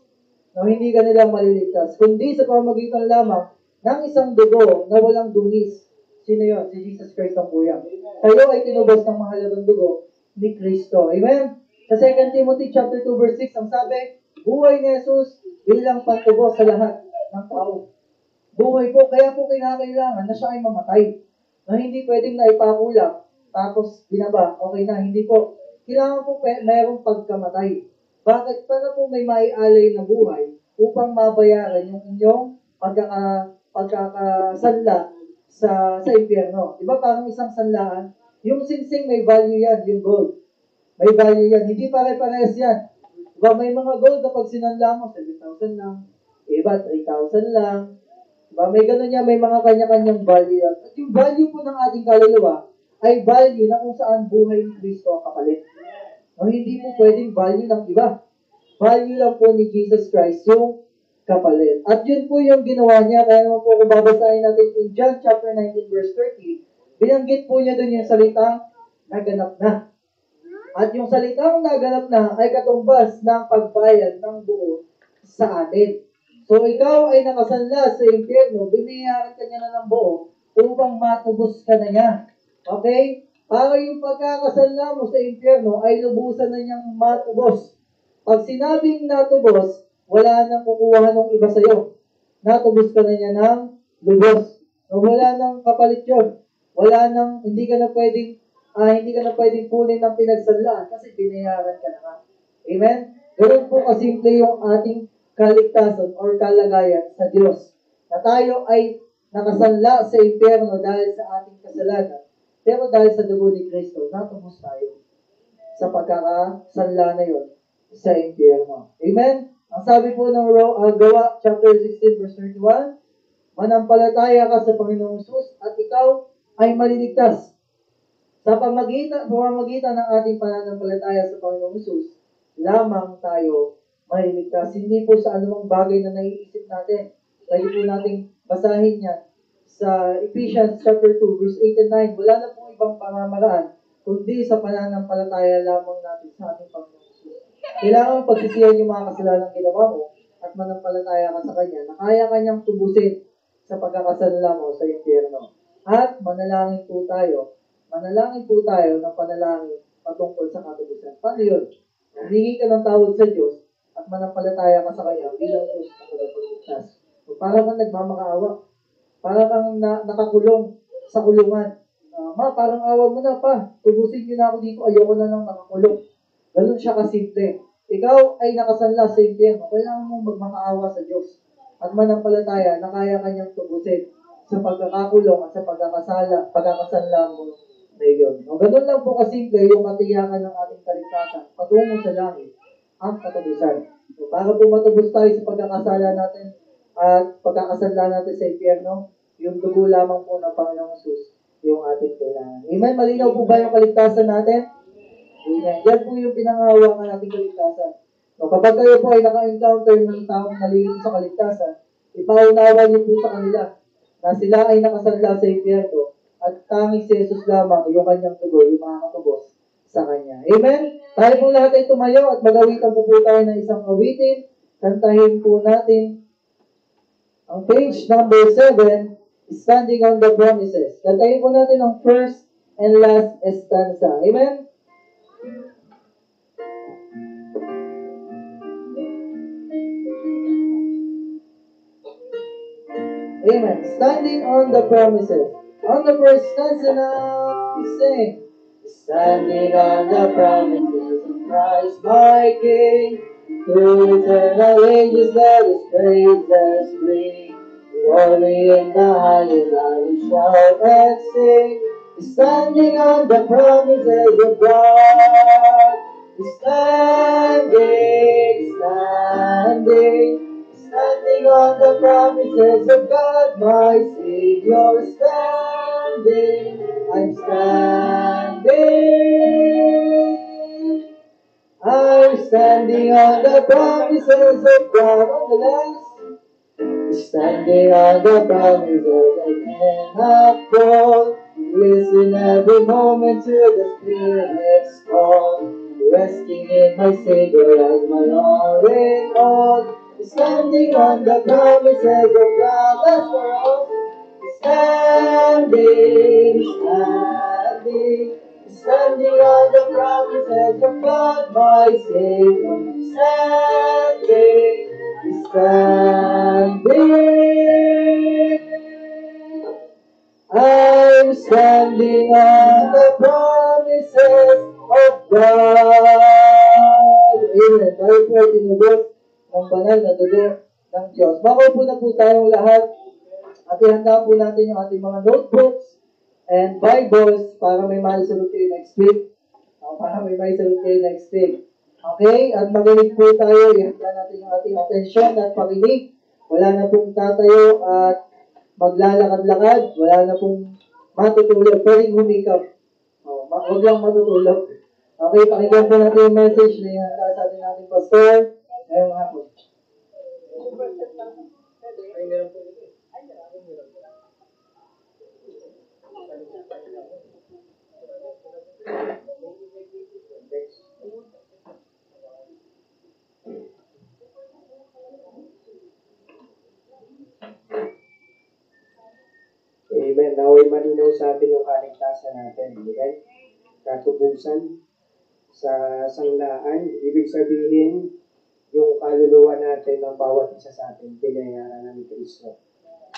No, hindi ka nila maliligtas. Kundi sa pamamagitan lamang ng isang dugo na walang dungis. Sino yun? Si Jesus Christ ang kuya. Kayo ay tinubos ng mahalagang dugo ni Kristo. Amen? Sa 2 Timothy chapter 2 verse 6, ang sabi, buhay ni Jesus bilang pantubos sa lahat ng tao. Buhay po, kaya po kinakailangan na siya ay mamatay. Na hindi pwedeng naipakulang, tapos binaba, okay na, hindi po. Kailangan po mayroong pagkamatay. Bakit? Para po may maialay na buhay upang mabayaran yung inyong pagkakasanla sa impyerno. Diba parang isang sanlaan? Yung singsing may value yan, yung gold. May value yan. Hindi pare-parehas yan. Diba may mga gold na pag sinanla mo, 7,000 lang. Iba, 3,000 lang. Diba may ganun yan, may mga kanya-kanyang value yan. At yung value po ng ating kaluluwa ay value na kung saan buhay ni Kristo ang kapalit. No, hindi po pwedeng value ng iba. Value lang po ni Jesus Christ yung kapalit. At yun po yung ginawa niya. Kaya naman po kung babasahin natin in John chapter 19 verse 30, binanggit po niya dun yung salitang naganap na. At yung salitang naganap na ay katumbas ng pagbayad ng buo sa atin. So ikaw ay nakasanla sa impyerno, binayaran ka niya na ng buo upang matubos ka na niya. Okay? Para yung pagkakasanla mo sa impyerno ay lubusan na niyang matubos. Pag sinabing natubos, wala nang kukuha ng iba sa'yo. Natubos ka na niya ng lubos. So, wala nang kapalit yun. Wala nang, hindi ka na pwedeng kunin ng pinagsanlaan kasi binayaran ka na nga. Amen? Ganun po kasimple yung ating kaligtasan or kalagayan sa Diyos. Na tayo ay nakasanla sa impyerno dahil sa ating kasalanan. Pero dahil sa dugo ni Kristo, natubos tayo sa pagkakasanla na yun sa impyerno. Amen? Ang sabi po ng Gawa chapter 16 verse 31, manampalataya ka sa Panginoong Jesus at ikaw ay maliligtas. Sa pamamagitan ng ating pananampalataya sa Panginoong Jesus, lamang tayo maliligtas. Hindi po sa anumang bagay na naiisip natin. Pwede po nating basahin yan sa Ephesians chapter 2 verse 8 and 9. Wala na pong ibang pamamaraan kundi sa pananampalataya lamang natin sa ating Panginoon Jesus. Kailangan pagsisihan yung mga kasalanan ginawa mo at manampalataya ka sa Kanya na kaya Kanyang tubusin sa pagkakasanla mo sa impyerno. At manalangin po tayo ng panalangin patungkol sa katubusan. Paano yun? Humingi ka ng tawad sa Diyos at manampalataya ka sa Kanya bilang Diyos na tagapagligtas. So, para kang nagmamakaawa. Para kang nakakulong sa kulungan. Parang awa mo na pa. Tubusin niyo na ako dito. Ayoko na lang nakakulong. Ganun siya kasimple. Ikaw ay nakasanla sa impyerno. Kailangan mong magmakaawa sa Diyos. At manampalataya na kaya Kanyang tubusin sa pagkakakulong at sa pagkakasanla mo na iyon. Ganun lang po kasimple yung katiyakan ng ating kaligtasan patungo sa langit ang katubusan. So, para po matubos tayo sa pagkakasala natin at pagkakasanla natin sa impyerno, yung dugo lamang po ng Panginoong Jesus yung ating kailangan. Amen? Malinaw po ba yung kaligtasan natin? Amen. Yan po yung pinangahawakan nating kaligtasan. So, kapag kayo po ay naka-encounter ng taong nalilito sa kaligtasan, ipaunawa niyo po sa kanila na sila ay nakasanla sa impyerno at tanging si Jesus lamang yung Kanyang dugo, yung makakatubos sa Kanya. Amen? Tayo po lahat ay tumayo at magawitan po tayo ng isang awitin. Kantahin po natin ang page number 7, Standing on the Promises. Kantahin po natin ang first and last stanza. Amen? Amen. Standing on the promises. On the first stanza now, sing. Standing on the promises of Christ my King, through eternal ages let His praises ring. Glory in the highest I will shout and sing. Standing on the promises of God. Standing on the promises of God, my Savior, I'm standing on the promises of God, on the last. Standing on the promises I cannot fall. Listen every moment to the Spirit's call. Resting in my Savior as my all in all. Standing on the promises of God. That's for us. Standing on the promises of God, my Savior. I'm standing on the promises of God. Amen. Tayo po ay tinubos ng banal na dugo ng Diyos. Makaupo na po tayong lahat at ihanda po natin yung ating mga notebooks and Bibles para may maisagot kayo next week. Okay? At makinig po tayo. Ihanda natin yung ating atensyon at pakinig. Wala na pong tatayo at maglalakad-lakad. Wala na pong matutulog. Pwedeng humikap. Huwag lang matutulog. Okay, pakinggan po natin yung message na ihanda sa atin nating pastor ngayong hapon. Amen. Naway malinaw sa atin yung kaligtasan natin. Amen. Katubusan sa sanglaan, ibig sabihin, yung kaluluwa natin ng bawat isa sa atin, binayaran na ni Kristo.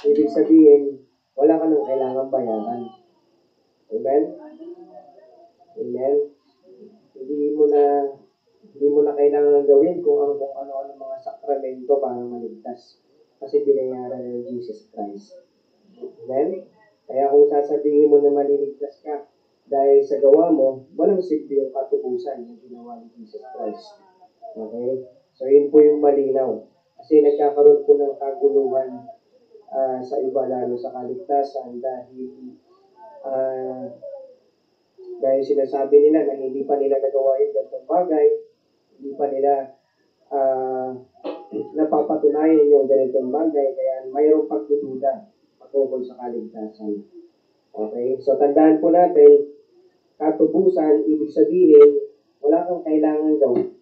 Ibig sabihin, wala ka nang kailangang bayaran. Amen? Amen? Hindi mo na kailangan gawin kung ano mga sakramento para maligtas. Kasi binayaran na ni Jesus Christ. Amen? Kaya kung sasabihin mo na maliligtas ka dahil sa gawa mo, walang silbi yung katubusan na ginawa ni Jesus Christ. Okay? So, yun po yung malinaw. Kasi nagkakaroon po ng kaguluhan sa iba, lalo sa kaligtasan dahil sinasabi nila na hindi pa nila nagawa yung ganitong bagay, hindi pa nila napapatunayan yung ganitong bagay, kaya mayroong pagdududa patungkol sa kaligtasan. Okay? So, tandaan po natin, katubusan, ibig sabihin, wala kang kailangan gawin.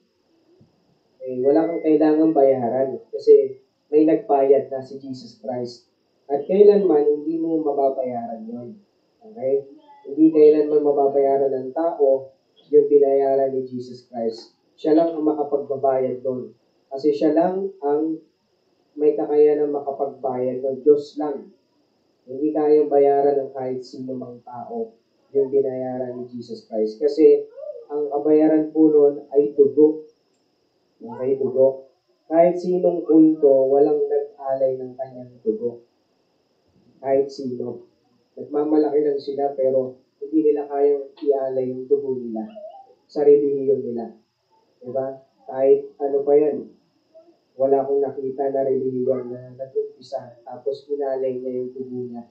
Wala kang kailangan bayaran kasi may nagbayad na si Jesus Christ. At kailanman, hindi mo mababayaran yun. Okay? Hindi kailanman mababayaran ng tao yung binayaran ni Jesus Christ. Siya lang ang makapagbabayad doon. Kasi siya lang ang may kakayanan makapagbayad doon. Diyos lang. Hindi kayang bayaran ng kahit sino mang tao yung binayaran ni Jesus Christ. Kasi ang kabayaran po nun ay dugo. Okay, dugo. Kahit sinong kulto, walang nag-alay ng kanyang dugo. Kahit sino. Nagmamalaki lang sila pero hindi nila kayang ialay yung dugo nila sa relihiyon nila. Diba? Kahit ano pa yan. Wala akong nakita na relihiyon na nag-umpisa tapos inalay niya yung dugo niya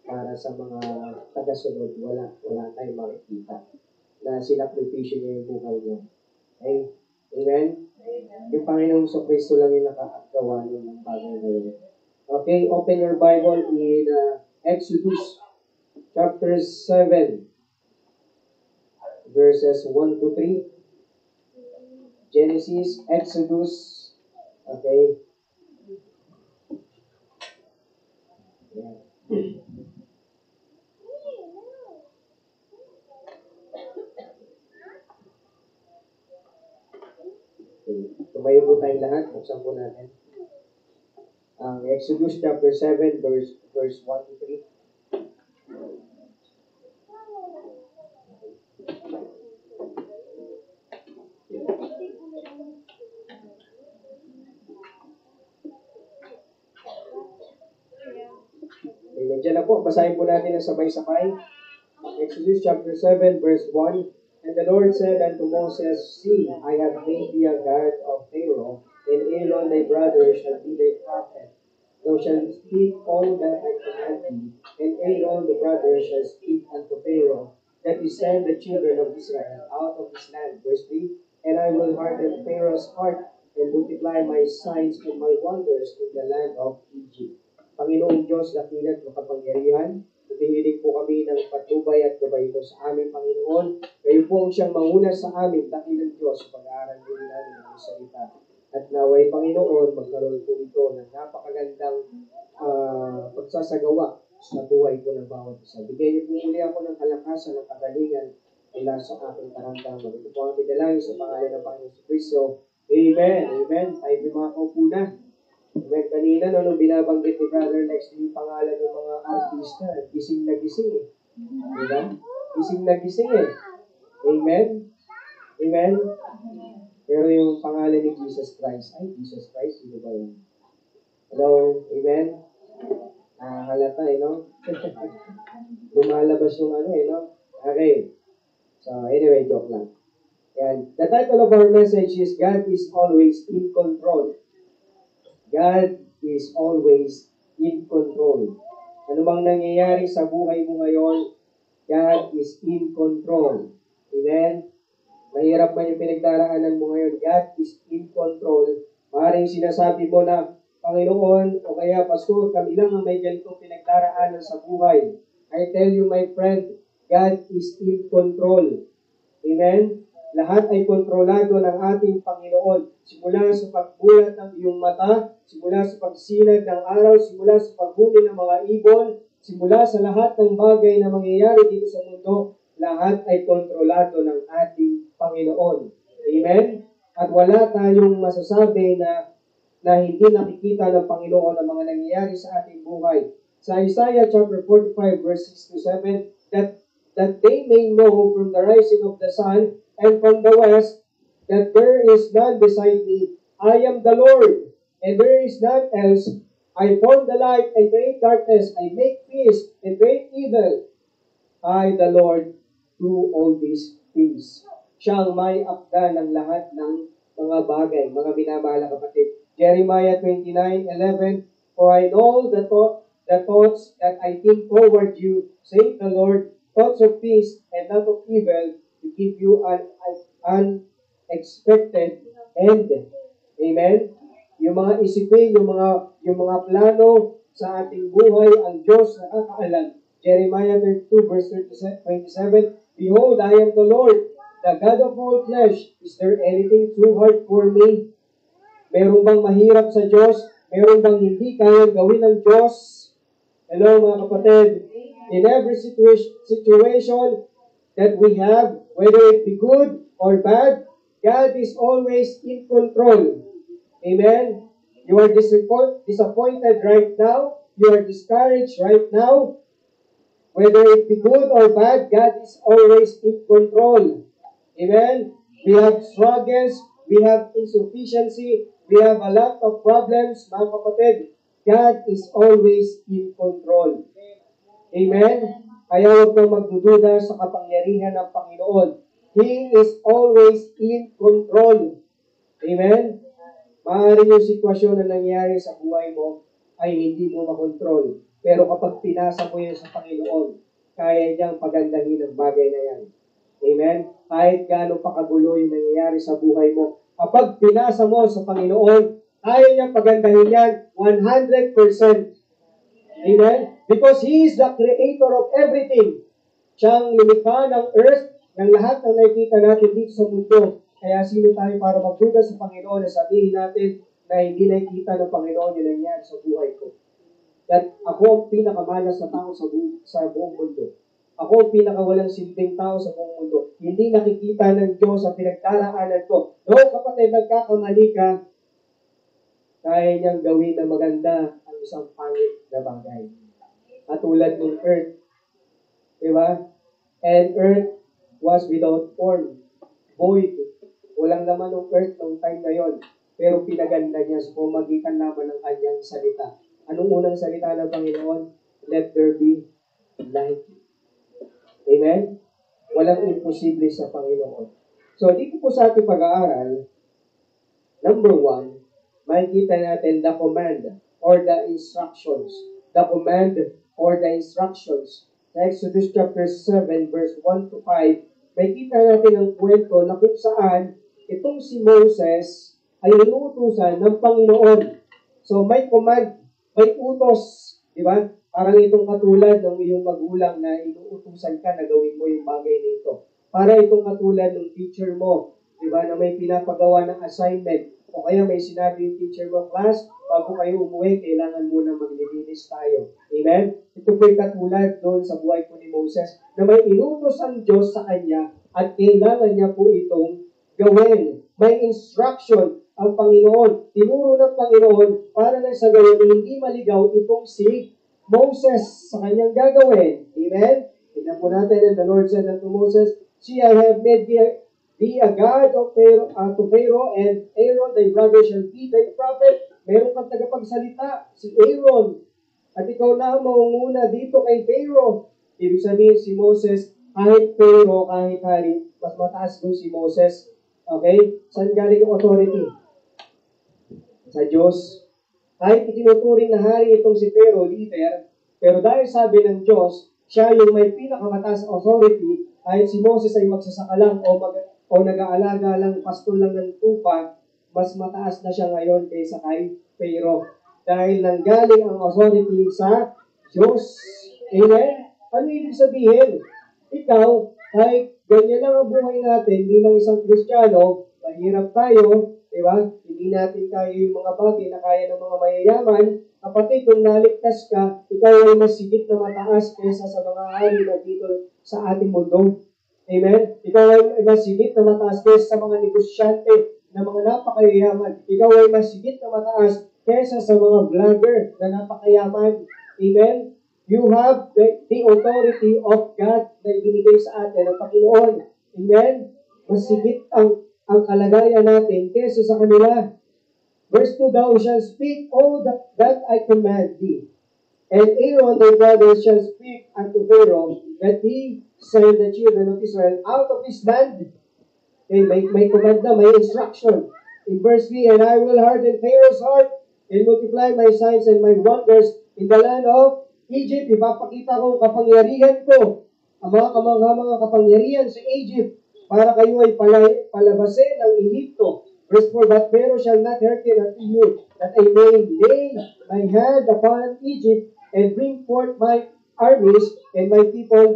para sa mga tagasunod. Wala tayong makikita na sinakripisyo niya yung buhay niya. Okay? Amen? Yung Panginoong Kristo lang yung nakakagawa ng bagay na yun. Okay, open your Bible in Exodus chapter 7. verses 1 to 3. Genesis, Exodus, okay. Yan. Okay. Tumayo po tayong lahat. Buksan po natin. Ang Exodus chapter 7, verse 1 to 3. Okay, nandiyan na po. Basahin po natin ang sabay-sabay. Exodus chapter 7, verse 1. And the Lord said unto Moses, See, I have made thee a god of Pharaoh, and Aaron thy brother shall be thy prophet. Thou shalt speak all that I command thee, and Aaron the brother shall speak unto Pharaoh, that he send the children of Israel out of his land. Verse 3. And I will harden Pharaoh's heart, and multiply my signs and my wonders in the land of Egypt. Panginoong Diyos, dakilat makapangyarihan, humihiling po kami ng patnubay at gabay mo sa amin, Panginoon. Kayo po ang siyang manguna sa amin, dakilang Diyos, sa pag-aaral din namin ng salita. At naway, Panginoon, magkaroon po ito ng napakagandang pagsasagawa sa buhay ko ng bawat isa. Bigyan niyo po muli ako ng kalakasan at kagalingan mula sa aking karamdaman. Ito po ang midalangin sa pangalan ng Panginoon Kristo. Amen. Amen. Tayo mga kaupo na. Amen. Kanina, nung binabanggit ni Brother Lex yung pangalan ng mga artista, gising na gising eh. Diba? Gising na gising eh. Amen? Amen? Pero yung pangalan ni Jesus Christ, ay, Jesus Christ, sino ba yun? Hello? Amen? Halata eh, no? Lumalabas yung ano eh, no? Okay. So, anyway, joke lang. Yan. The title of our message is God is always in control. God is always in control. Ano bang nangyayari sa buhay mo ngayon, God is in control. Amen? Mahirap man yung pinagdaraanan mo ngayon, God is in control. Maaaring sinasabi mo na, Panginoon, o kaya, Pastor, kami lang ang may ganitong pinagdaraanan sa buhay. I tell you, my friend, God is in control. Amen? Lahat ay kontrolado ng ating Panginoon. Simula sa pagbulat ng iyong mata, simula sa pagsinag ng araw, simula sa paghuli ng mga ibon, simula sa lahat ng bagay na mangyayari dito sa mundo, lahat ay kontrolado ng ating Panginoon. Amen? At wala tayong masasabi na hindi nakikita ng Panginoon ang mga nangyayari sa ating buhay. Sa Isaiah chapter 45 verse 6 to 7, that they may know from the rising of the sun and from the west, that there is none beside me. I am the Lord, and there is none else. I form the light and create darkness. I make peace and create evil. I, the Lord, do all these things. Siya ang may akda ng lahat ng mga bagay, mga minamahal na kapatid. Jeremiah 29:11, For I know the thoughts that I think toward you, saith the Lord, thoughts of peace and not of evil, to give you an unexpected end. Amen? Yung mga isipin, yung mga plano sa ating buhay, ang Diyos na nakakaalam. Jeremiah 32 verse 27, Behold, I am the Lord, the God of all flesh. Is there anything too hard for me? Meron bang mahirap sa Diyos? Meron bang hindi kayang gawin ng Diyos? Hello mga kapatid. In every situation that we have, whether it be good or bad, God is always in control. Amen? You are disappointed right now. You are discouraged right now. Whether it be good or bad, God is always in control. Amen? We have struggles. We have insufficiency. We have a lot of problems, mga kapatid. God is always in control. Amen? Kaya huwag kang magdududa sa kapangyarihan ng Panginoon. He is always in control. Amen? Maaaring yung sitwasyon na nangyari sa buhay mo ay hindi mo makontrol. Pero kapag pinasa mo yun sa Panginoon, kaya niyang pagandahin ang bagay na yan. Amen? Kahit gaano pa kagulo yung nangyayari sa buhay mo, kapag pinasa mo sa Panginoon, kaya niyang pagandahin yan 100%. Amen? Because He is the creator of everything. Siyang lumikha ng earth, ng lahat ng nakikita natin dito sa mundo. Kaya sino tayo para magduda sa Panginoon na sabihin natin na hindi nakikita ng Panginoon yung nangyari sa buhay ko. At ako ang pinakamalas na tao sa buong mundo. Ako ang pinakawalang silbing tao sa buong mundo. Hindi nakikita ng Diyos ang pinagdaraanan ko. No, kapatid, nagkakamali ka, kaya niyang gawin na maganda ang isang pangit na bagay. At tulad ng earth. Diba? And earth was without form. Void. Walang laman ng earth nung time na yon. Pero pinaganda niya sa pamagitan naman ng kanyang salita. Anong unang salita ng Panginoon? Let there be light. Amen? Walang imposible sa Panginoon. So, dito po sa ating pag-aaral, number 1, makikita natin the command or the instructions. The command or the instructions. Sa Exodus chapter 7, verse 1 to 5, makikita natin ang kwento na kung saan itong si Moses ay inuutusan ng Panginoon. So, may command, may utos, di ba? Parang itong katulad ng iyong magulang na inuutusan ka na gawin mo yung bagay nito. Para itong katulad ng teacher mo, di ba, na may pinapagawa ng assignment. O kaya may sinabi yung teacher mo, class, bago kayo umuwi, kailangan muna maglilinis tayo. Amen? Ito po yung katulad doon sa buhay po ni Moses na may inutos ang Diyos sa kanya at kailangan niya po itong gawin. May instruction ang Panginoon. Tinuro ng Panginoon para na sa gayon hindi maligaw itong si Moses sa kanyang gagawin. Amen? Tignan po natin, and the Lord said unto Moses, See, I have made thee a God of Pharaoh, and Aaron thy brother shall be thy prophet. Meron kang tagapagsalita, si Aaron. At ikaw na ang mangunguna dito kay Pharaoh. Ibig sabihin si Moses, kahit Pharaoh, kahit hari, mas mataas doon si Moses. Okay? Saan galing yung authority? Sa Diyos. Kahit itinuturing na hari itong si Pharaoh, leader, pero dahil sabi ng Diyos, siya yung may pinakamataas authority, kahit si Moses ay magsasaka lang o nag-aalaga lang, pastor lang ng tupa, mas mataas na siya ngayon kaysa kay Pharaoh. Dahil nanggaling ang authority sa Diyos. Amen? Ano ibig sabihin? Ikaw, kahit ganyan lang ang buhay natin, bilang isang Kristiyano, mahirap tayo, di ba? Hindi natin kaya yung mga bagay na kaya ng mga mayayaman. Kapatid, kung naligtas ka, ikaw ay mas sigit na mataas kaysa sa mga hari na dito sa ating mundo. Amen? Ikaw ay mas sigit na mataas kaysa sa mga negosyante na mga napakayaman. Ikaw ay mas sigit na mataas kaysa sa mga vlogger na napakayaman. Amen? You have the authority of God na ibinigay sa atin ng Panginoon. Amen? Mas sigit ang kalagayan natin kaysa sa kanila. Verse 2, Thou shalt speak all that I command thee. And Aaron thy brother shall speak unto Pharaoh that he send the children of Israel out of his land. Okay, may command na, may instruction. In verse 3, And I will harden Pharaoh's heart and multiply my signs and my wonders in the land of Egypt. Ipapakita ko ang kapangyarihan ko, ang mga kapangyarihan sa Egypt, para kayo ay palabasin ng Egypto. Verse 4, But Pharaoh shall not hearken unto you, that I may lay my hand upon Egypt, and bring forth my armies and my people,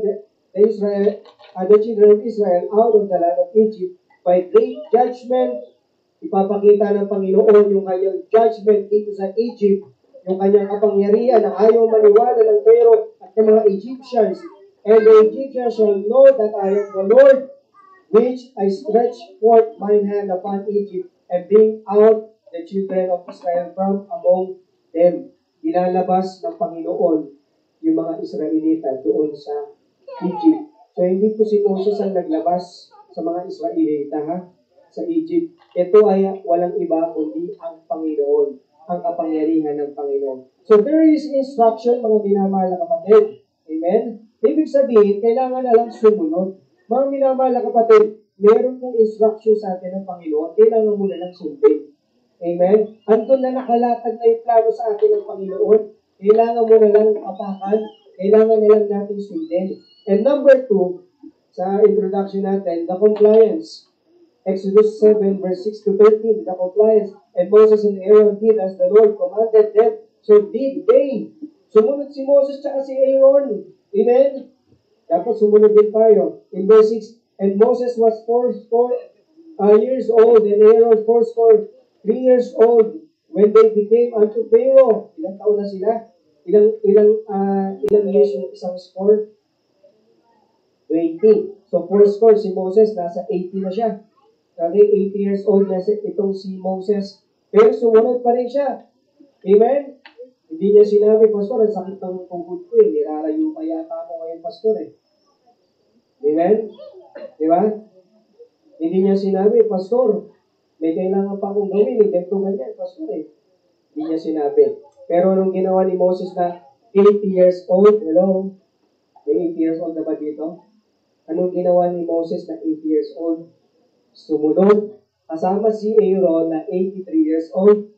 the children of Israel, out of the land of Egypt, by great judgment. Ipapakita ng Panginoon yung kanyang judgment dito sa Egypt, yung kanyang kapangyarihan na ayaw maniwala ng Pharaoh at ng mga Egyptians. And the Egyptians shall know that I am the Lord, which I stretch forth mine hand upon Egypt, and bring out the children of Israel from among them. Ilalabas ng Panginoon yung mga Israelita doon sa Egypt. So, hindi po si Moses ang naglabas sa mga Israelita, sa Egypt. Ito ay walang iba kundi ang Panginoon, ang kapangyarihan ng Panginoon. So, there is instruction, mga minamahal na kapatid. Amen? Ibig sabihin, kailangan na lang sumunod. Mga minamahal na kapatid, meron pong instruction sa atin ng Panginoon, kailangan mo na lang sundin. Amen? Andun na nakalatag na yung plano sa atin ng Panginoon, kailangan mo na lang apakan, kailangan na lang natin sundin. And number 2, sa introduction natin, the compliance. Exodus 7, verse 6 to 13, the compliance. And Moses and Aaron did as the Lord commanded them, so did they. Sumunod si Moses at si Aaron. Amen? Dapat sumunod din tayo. In verse 6, And Moses was four years old, and Aaron fourscore 3 years old when they became unto Pharaoh. Ilang taon na sila? Ilang years yung isang score? 20. So fourscore si Moses, nasa 80 na siya. Okay, 80 years old na itong si Moses. Pero sumunod pa rin siya. Amen? Hindi niya sinabi, Pastor, ang sakit ng tungkod ko eh. Nirarayo pa yata ako ngayon, Pastor eh. Amen? Di ba? Hindi niya sinabi, Pastor, may kailangan pa akong gawin. Ganito ganyan, Pastor eh. Hindi niya sinabi. Pero nung ginawa ni Moses na 80 years old, hello? May 80 years old na ba dito? Anong ginawa ni Moses na 80 years old? Sumunod. Kasama si Aaron na 83 years old.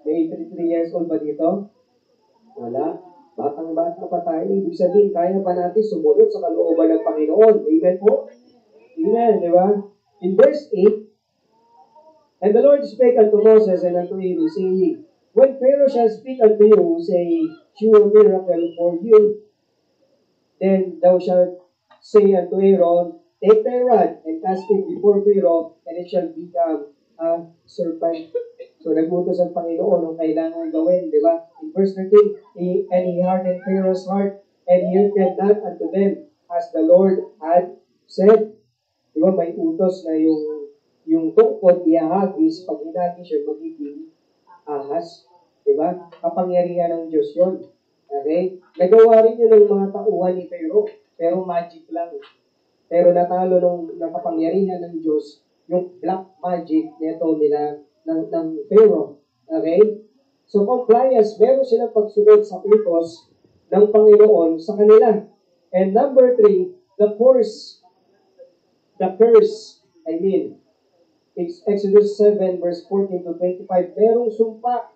May 83 years old ba dito? Wala. Batang-bata pa tayo. Ibig sabihin, kaya pa natin sumunod sa kalooban ng Panginoon. Amen po? Amen, di ba? In verse 8, and the Lord spake unto Moses and unto Aaron, saying, when Pharaoh shall speak unto you, saying, sure miracle for you, then thou shalt say unto Aaron, take thy rod and cast it before Pharaoh, and it shall become a serpent. So nagutos ang Panginoon ang kailangan gawin, di ba? In verse 13, and he hardened Pharaoh's heart, and he hearkened not unto them, as the Lord had said. Di ba, may utos na yung tungkod iahagis, pag hinagis siya, magiging ahas. Di ba? Kapangyarihan ng Diyos yun. Okay? Nagawa rin yun ng mga tauhan ni Pharaoh, pero magic lang. Pero natalo nung nakapangyarihan ng Diyos, yung black magic nito nila ng Pharaoh. Okay? So compliance, meron silang pagsunod sa utos ng Panginoon sa kanila. And number 3, the curse, it's Exodus 7 verse 14 to 25, merong sumpa.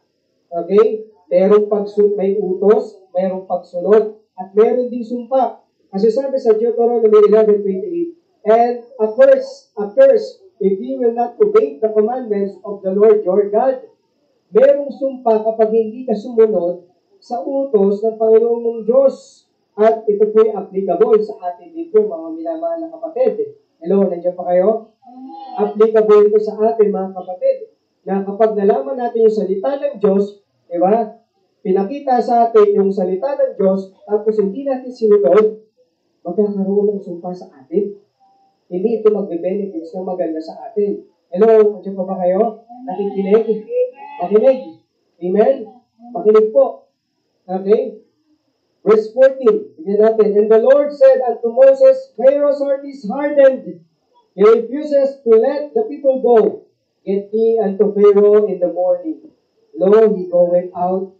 Okay? Merong may utos, merong pagsunod, at meron ding sumpa. Kasi sabi sa Deuteronomy 11:28, and a curse, if you will not obey the commandments of the Lord your God. Merong sumpa kapag hindi ka sumunod sa utos ng Panginoong mong Diyos. At ito po ay applicable sa atin dito, mga minamahal na kapatid. Hello, nandiyan pa kayo? Applicable ito sa atin, mga kapatid, na kapag nalaman natin yung salita ng Diyos, di ba? Pinakita sa atin yung salita ng Diyos, tapos hindi natin sinunod, magkakaroon ng sumpa sa atin. Hindi ito magbe-benefits na maganda sa atin. Hello, nandiyan pa ba kayo? Nakikinig? Makinig. Amen? Makinig po. Okay? Verse 14. Tignan natin. And the Lord said unto Moses, Pharaoh's heart is hardened. He refuses to let the people go. Get thee unto Pharaoh in the morning. Lo, he goeth out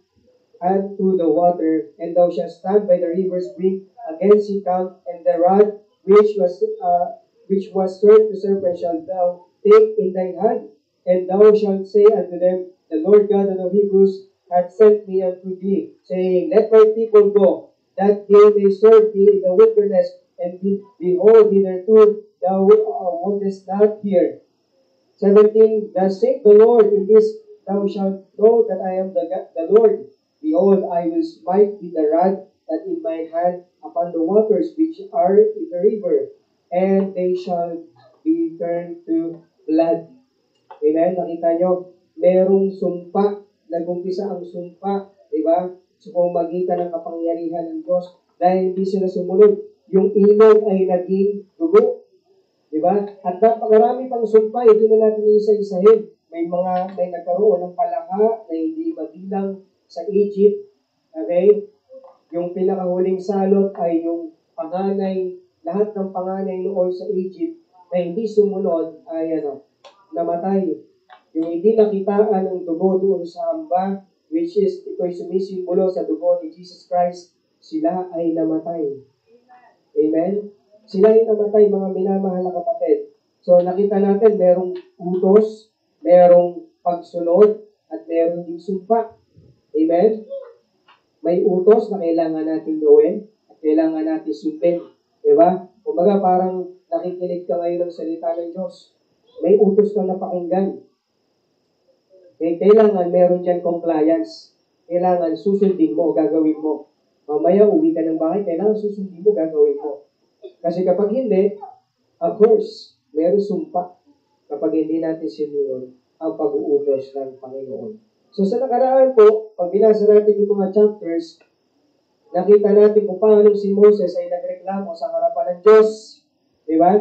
unto the water, and thou shalt stand by the river's brink against his camp, and the rod which was served to serpent shalt thou take in thine hand, and thou shalt say unto them, the Lord God of the Hebrews hath sent me unto thee, saying, let my people go, that they may serve thee in the wilderness, and behold, hitherto thou wouldest not hear. 17, thus saith the Lord, in this thou shalt know that I am the Lord. Behold, I will smite with the rod that in my hand upon the waters which are in the river, and they shall be turned to blood. Amen? Nakita nyo, merong sumpa, nag-umpisa ang sumpa, di ba? So kung magitan ng kapangyarihan ng Diyos, dahil hindi sila sumunod, yung ilog ay naging dugo. Di ba? At napakarami pang sumpa, hindi na natin isa-isahin. May nagkaroon ng palaka na hindi mabilang sa Egypt. Okay? Yung pinakahuling salot ay yung panganay, lahat ng panganay noon sa Egypt na hindi sumunod ay namatay. Yung hindi nakitaan ng dugo doon sa amba, which is, ito'y sumisimbolo sa dugo ni Jesus Christ, sila ay namatay. Amen? Sila ay namatay, mga minamahal na kapatid. So nakita natin, merong utos, merong pagsunod, at meron ding sumpa. Amen? May utos na kailangan natin gawin at kailangan natin sundin. Diba? Kumbaga parang nakikinig ka ngayon ng salita ng Diyos. May utos kang napakinggan. Kailangan meron dyan compliance. Kailangan susundin mo, gagawin mo. Mamaya uwi ka ng bahay, kailangan susundin mo, gagawin mo. Kasi kapag hindi, Of course, meron sumpa kapag hindi natin sinunod ang pag-uutos ng Panginoon. So sa nakaraan po, pag binasa natin yung mga chapters, nakita natin kung paano si Moses ay nagreklamo sa harapan ng Diyos. Di ba?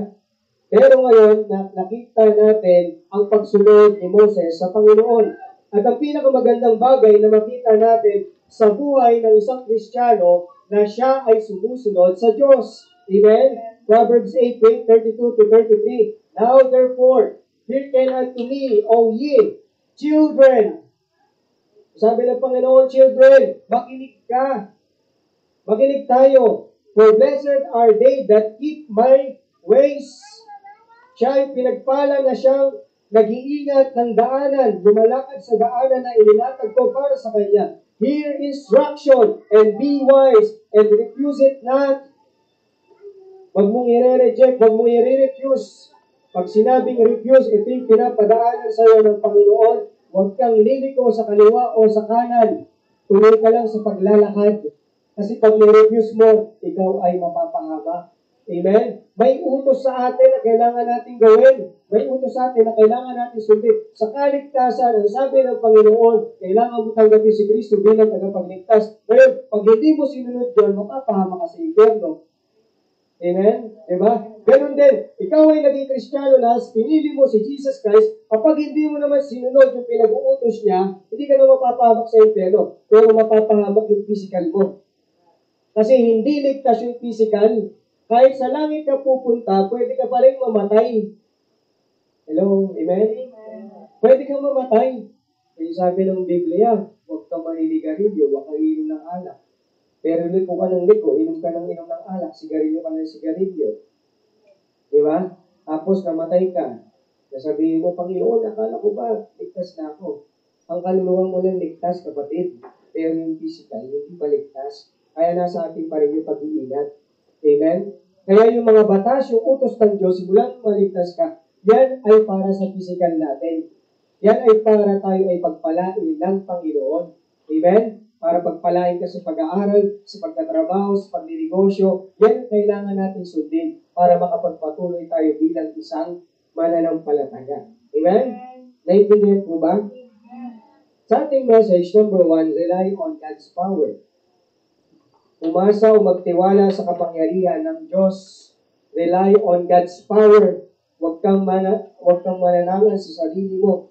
Pero ngayon, nakita natin ang pagsunod ni Moses sa Panginoon. At ang pinakamagandang bagay na makita natin sa buhay ng isang Kristiyano na siya ay sumusunod sa Diyos. Amen? Proverbs 8:32-33. Now therefore, hearken unto me, O ye, children. Sabi ng Panginoon, children, makinig ka. Makinig tayo. For blessed are they that keep my ways. Siya ay pinagpala na siyang nag-iingat ng daanan, lumalakad sa daanan na inilatag ko para sa kanya. Hear instruction and be wise and refuse it not. Huwag mong i-reject, huwag mong i-refuse. Pag sinabing refuse, ito yung pinapadaanan sa iyo ng Panginoon. Huwag kang liliko sa kaliwa o sa kanan. Tuloy ka lang sa paglalakad. Kasi pag ni-refuse mo, ikaw ay mapapahama. Amen? May utos sa atin na kailangan natin gawin. May utos sa atin na kailangan natin sundin. Sa kaligtasan, ang sabi ng Panginoon, kailangan mo tanggapin si Kristo bilang tagapagligtas. Ngayon, pag hindi mo sinunod yun, mapapahama ka sa impyerno. Amen? Diba? Ganun din, ikaw ay naging Kristiyano na, pinili mo si Jesus Christ, kapag hindi mo naman sinunod yung pinag-uutos niya, hindi ka na mapapahamak sa impyerno, pero mapapahamak yung physical mo. Kasi hindi ligtas yung physical. Kahit sa langit ka pupunta, pwede ka pa rin mamatay. Hello? Amen? Pwede kang mamatay. Kaya sabi ng Biblia, huwag kang maniligarilyo, huwag kang inom ng alak. Pero liko ka ng liko, inom ka ng inom ng alak, sigarilyo ka ng sigarilyo. Di ba? Tapos namatay ka. Nasabihin mo, Panginoon, akala ko ba, ligtas na ako. Ang kaluluwa mo lang ligtas, kapatid. Pero yung physical, hindi pa ligtas. Kaya nasa atin pa rin yung pag-iingat. Amen? Kaya yung mga batas, yung utos ng Diyos, simulang maligtas ka, yan ay para sa physical natin. Yan ay para tayo ay pagpalain ng Panginoon. Amen? Para pagpalain ka sa pag-aaral, sa pagtatrabaho, sa pagninegosyo, yan ang kailangan natin sundin para makapagpatuloy tayo bilang isang mananampalataya. Amen? Naintindihan po ba? Sa ating message, number 1, rely on God's power. Umasa o magtiwala sa kapangyarihan ng Diyos. Rely on God's power. Huwag kang mananangan sa sarili mo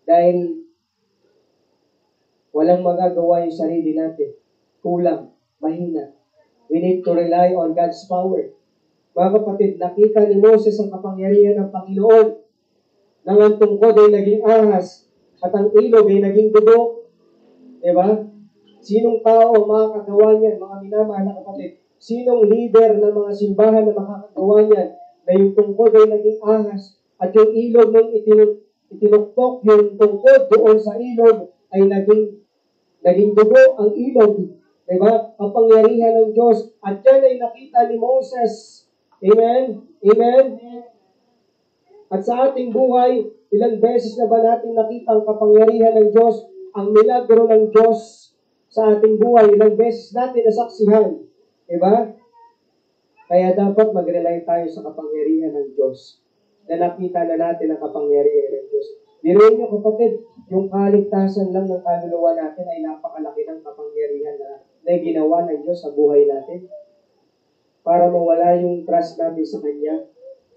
dahil walang magagawa yung sarili natin. Kulang, mahina. We need to rely on God's power. Mga kapatid, nakita ni Moses ang kapangyarihan ng Panginoon nang ang tungkod ay naging ahas at ang ilog ay naging dugo. Diba? Sinong tao ang makakagawa niyan, mga minamahal na kapatid? Sinong leader ng mga simbahan na makakagawa niyan na yung tungkod ay naging ahas at yung ilog nung itinuktok yung tungkod doon sa ilog ay naging dugo ang ilog. Diba? Ang pangyarihan ng Diyos. At yan ay nakita ni Moses. Amen? Amen? At sa ating buhay, ilang beses na ba natin nakita ang kapangyarihan ng Diyos, ang milagro ng Diyos sa ating buhay, ilang beses natin nasaksihan. Diba? Kaya dapat mag-rely tayo sa kapangyarihan ng Diyos. Na nakita na natin ang kapangyarihan ng Diyos. Biruin niyo kapatid, yung kaligtasan lang ng kaluluwa natin ay napakalaki ng kapangyarihan na ginawa ng Diyos sa buhay natin. Para mawala yung trust natin sa Kanya.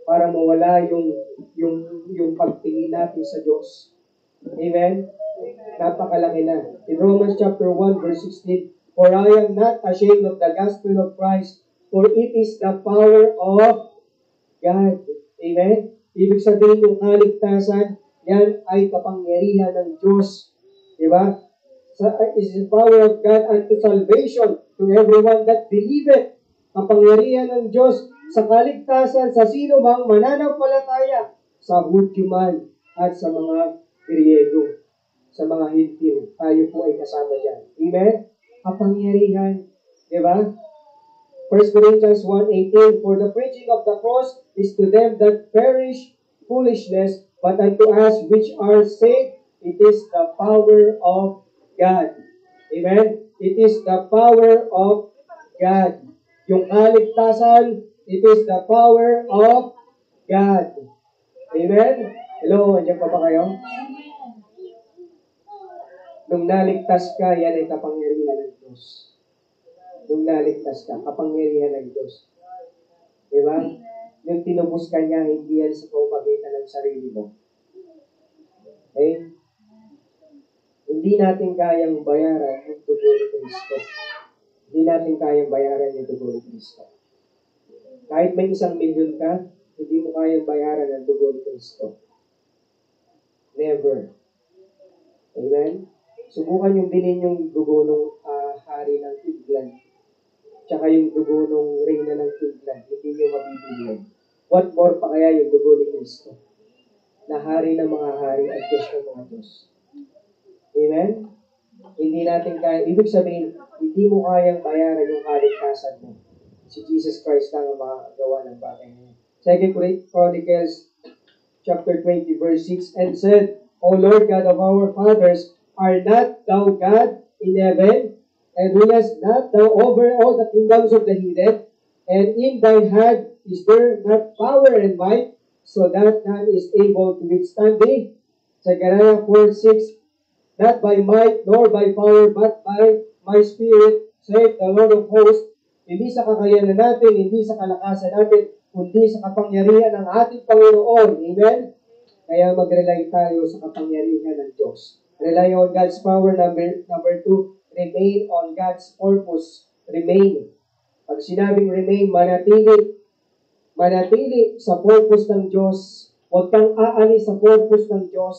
Para mawala yung pagtingin natin sa Diyos. Amen? Napakalaki na. In Romans chapter 1 verse 16, for I am not ashamed of the gospel of Christ, for it is the power of God. Amen? Ibig sabihin yung kaligtasan, yan ay kapangyarihan ng Diyos. Diba? It is the power of God unto salvation to everyone that believeth. Kapangyarihan ng Diyos sa kaligtasan sa sino mang mananampalataya, sa Hudyo man at sa mga Griego, sa mga Hintil. Tayo po ay kasama dyan. Amen? Kapangyarihan. Diba? 1 Corinthians 1:18, for the preaching of the cross is to them that perish foolishness, but unto us which are saved, it is the power of God. Amen? It is the power of God. Yung kaligtasan, it is the power of God. Amen? Hello, andiyan pa ba kayo? Nung naligtas ka, yan ay kapangyarihan ng Diyos. Nung naligtas ka, kapangyarihan ng Diyos. Di ba? Nung tinubos ka niya, hindi yan sa pamamagitan ng sarili mo. Okay? Hindi natin kayang bayaran yung dugo ni Kristo. Hindi natin kayang bayaran yung dugo ni Kristo. Kahit may 1 milyon ka, hindi mo kayang bayaran ang dugo ni Kristo. Never. Amen? Subukan yung bilhin yung dugo ng hari ng England. Tsaka yung dugo ng reyna ng England. Hindi nyo mabibilihan. What more pa kaya yung dugo ni Kristo? Na hari ng mga hari at Diyos ng mga Diyos. Amen? Hindi natin kaya. Ibig sabihin, hindi mo kayang bayaran yung kaligtasan mo. Si Jesus Christ lang ang makagawa ng bagay niya. 2 Chronicles chapter 20 verse 6, and said, O Lord God of our fathers, are not thou God in heaven, and rulest not thou over all the kingdoms of the heathen? And in thy hand is there not power and might, so that none is able to withstand thee? Zechariah 4:6, not by might nor by power, but by my spirit, saith the Lord of hosts. Hindi sa kakayanan natin, hindi sa kalakasan natin, kundi sa kapangyarihan ng ating Panginoon. Amen? Kaya mag-rely tayo sa kapangyarihan ng Diyos. Rely on God's power. Number 2, remain on God's purpose. Remain. Pag sinabing remain, manatili. Manatili sa purpose ng Diyos. Huwag kang aalis sa purpose ng Diyos.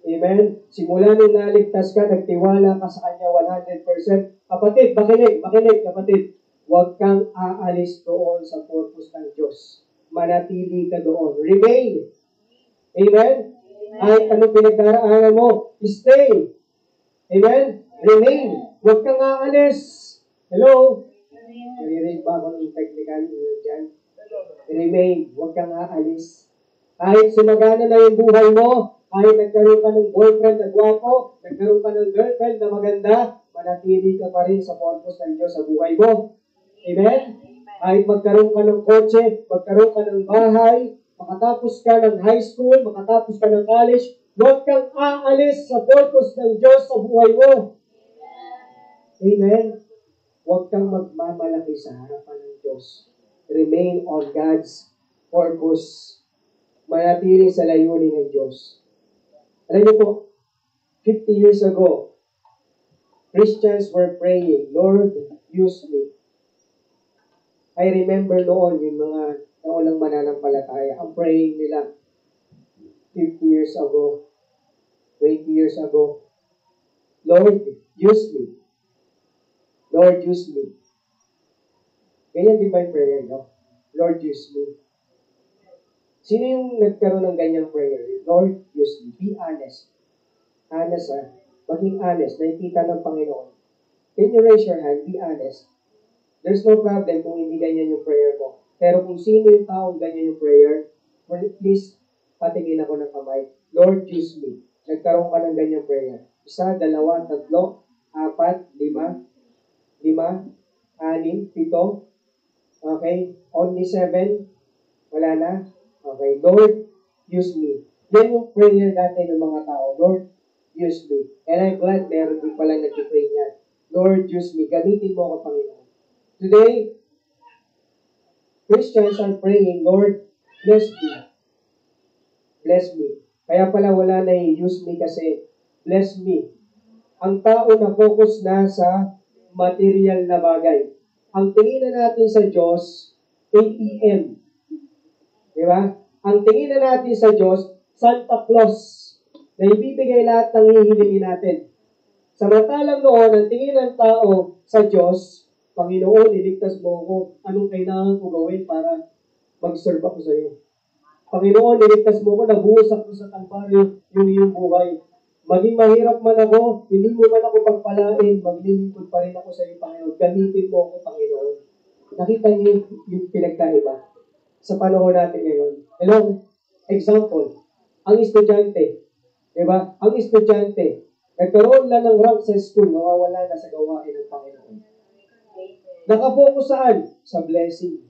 Amen? Simula nung naligtas ka, nagtiwala ka sa Kanya 100%. Kapatid, makinig, kapatid. Huwag kang aalis doon sa purpose ng Diyos. Manatili ka doon. Remain. Amen? Kahit anong pinagdaraanan mo, stay. Amen? Remain. Huwag kang aalis. Hello? Naririnig ba ako ng technical dyan? Remain. Huwag kang aalis. Kahit sumagana na yung buhay mo, kahit nagkaroon ka ng boyfriend na gwapo, nagkaroon ka ng girlfriend na maganda, manatili ka pa rin sa purpose ng Diyos sa buhay mo. Amen? Kahit magkaroon ka ng kotse, magkaroon ka ng bahay, makatapos ka ng high school, makatapos ka ng college, huwag kang aalis sa purpose ng Diyos sa buhay mo. Amen? Huwag kang magmamalaki sa harapan ng Diyos. Remain on God's purpose. Manatili sa layunin ng Diyos. Alam niyo po, 50 years ago, Christians were praying, Lord, use me. I remember noon yung mga naulang mananampalataya, ang praying nila 50 years ago, 20 years ago, Lord, use me. Lord, use me. Ganyan din ba yung prayer, no? Lord, use me. Sino yung nagkaroon ng ganyang prayer? Lord, use me. Be honest. Honest, ha? Maging honest. Nakikita ng Panginoon. Can you raise your hand? Be honest. There's no problem kung hindi ganyan yung prayer mo. Pero kung sino yung taong ganyan yung prayer, please, patingin ako ng kamay. Lord, use me. Nagkaroon ka ng ganyang prayer. 1, 2, 3, 4, 5, 6, 6, 7. Okay? Only 7. Wala na? Okay. Lord, use me. Yan yung prayer natin ng mga tao. Lord, use me. And I'm glad meron din pala nag-pray niyan. Lord, use me. Gamitin mo ako, Panginoon. Today, Christians are praying, Lord, bless me. Bless me. Kaya pala wala na use me kasi bless me. Ang tao na focus na sa material na bagay. Ang tingin na natin sa Diyos, ATM. Di ba? Ang tingin na natin sa Diyos, Santa Claus, na ibibigay lahat ng hihilingin natin. Samantalang noon, ang tingin ng tao sa Diyos, Panginoon, iligtas mo ako. Anong kailangan ko gawin para mag-serve ako sa iyo? Panginoon, iligtas mo ako. Nabuhos ako sa Kalbaryo yung iyong buhay. Maging mahirap man ako, hindi mo man ako pagpalain, maglilingkod pa rin ako sa iyo, Panginoon. Gamitin mo ako, Panginoon. Nakita niyo yung pinagkaiba sa panahon natin ngayon. Hello? Example, ang estudyante. Diba? Ang estudyante, nagkaroon lang ng rank sa school, nawawala na sa gawain ng Panginoon. Nakapokus saan? Sa blessing.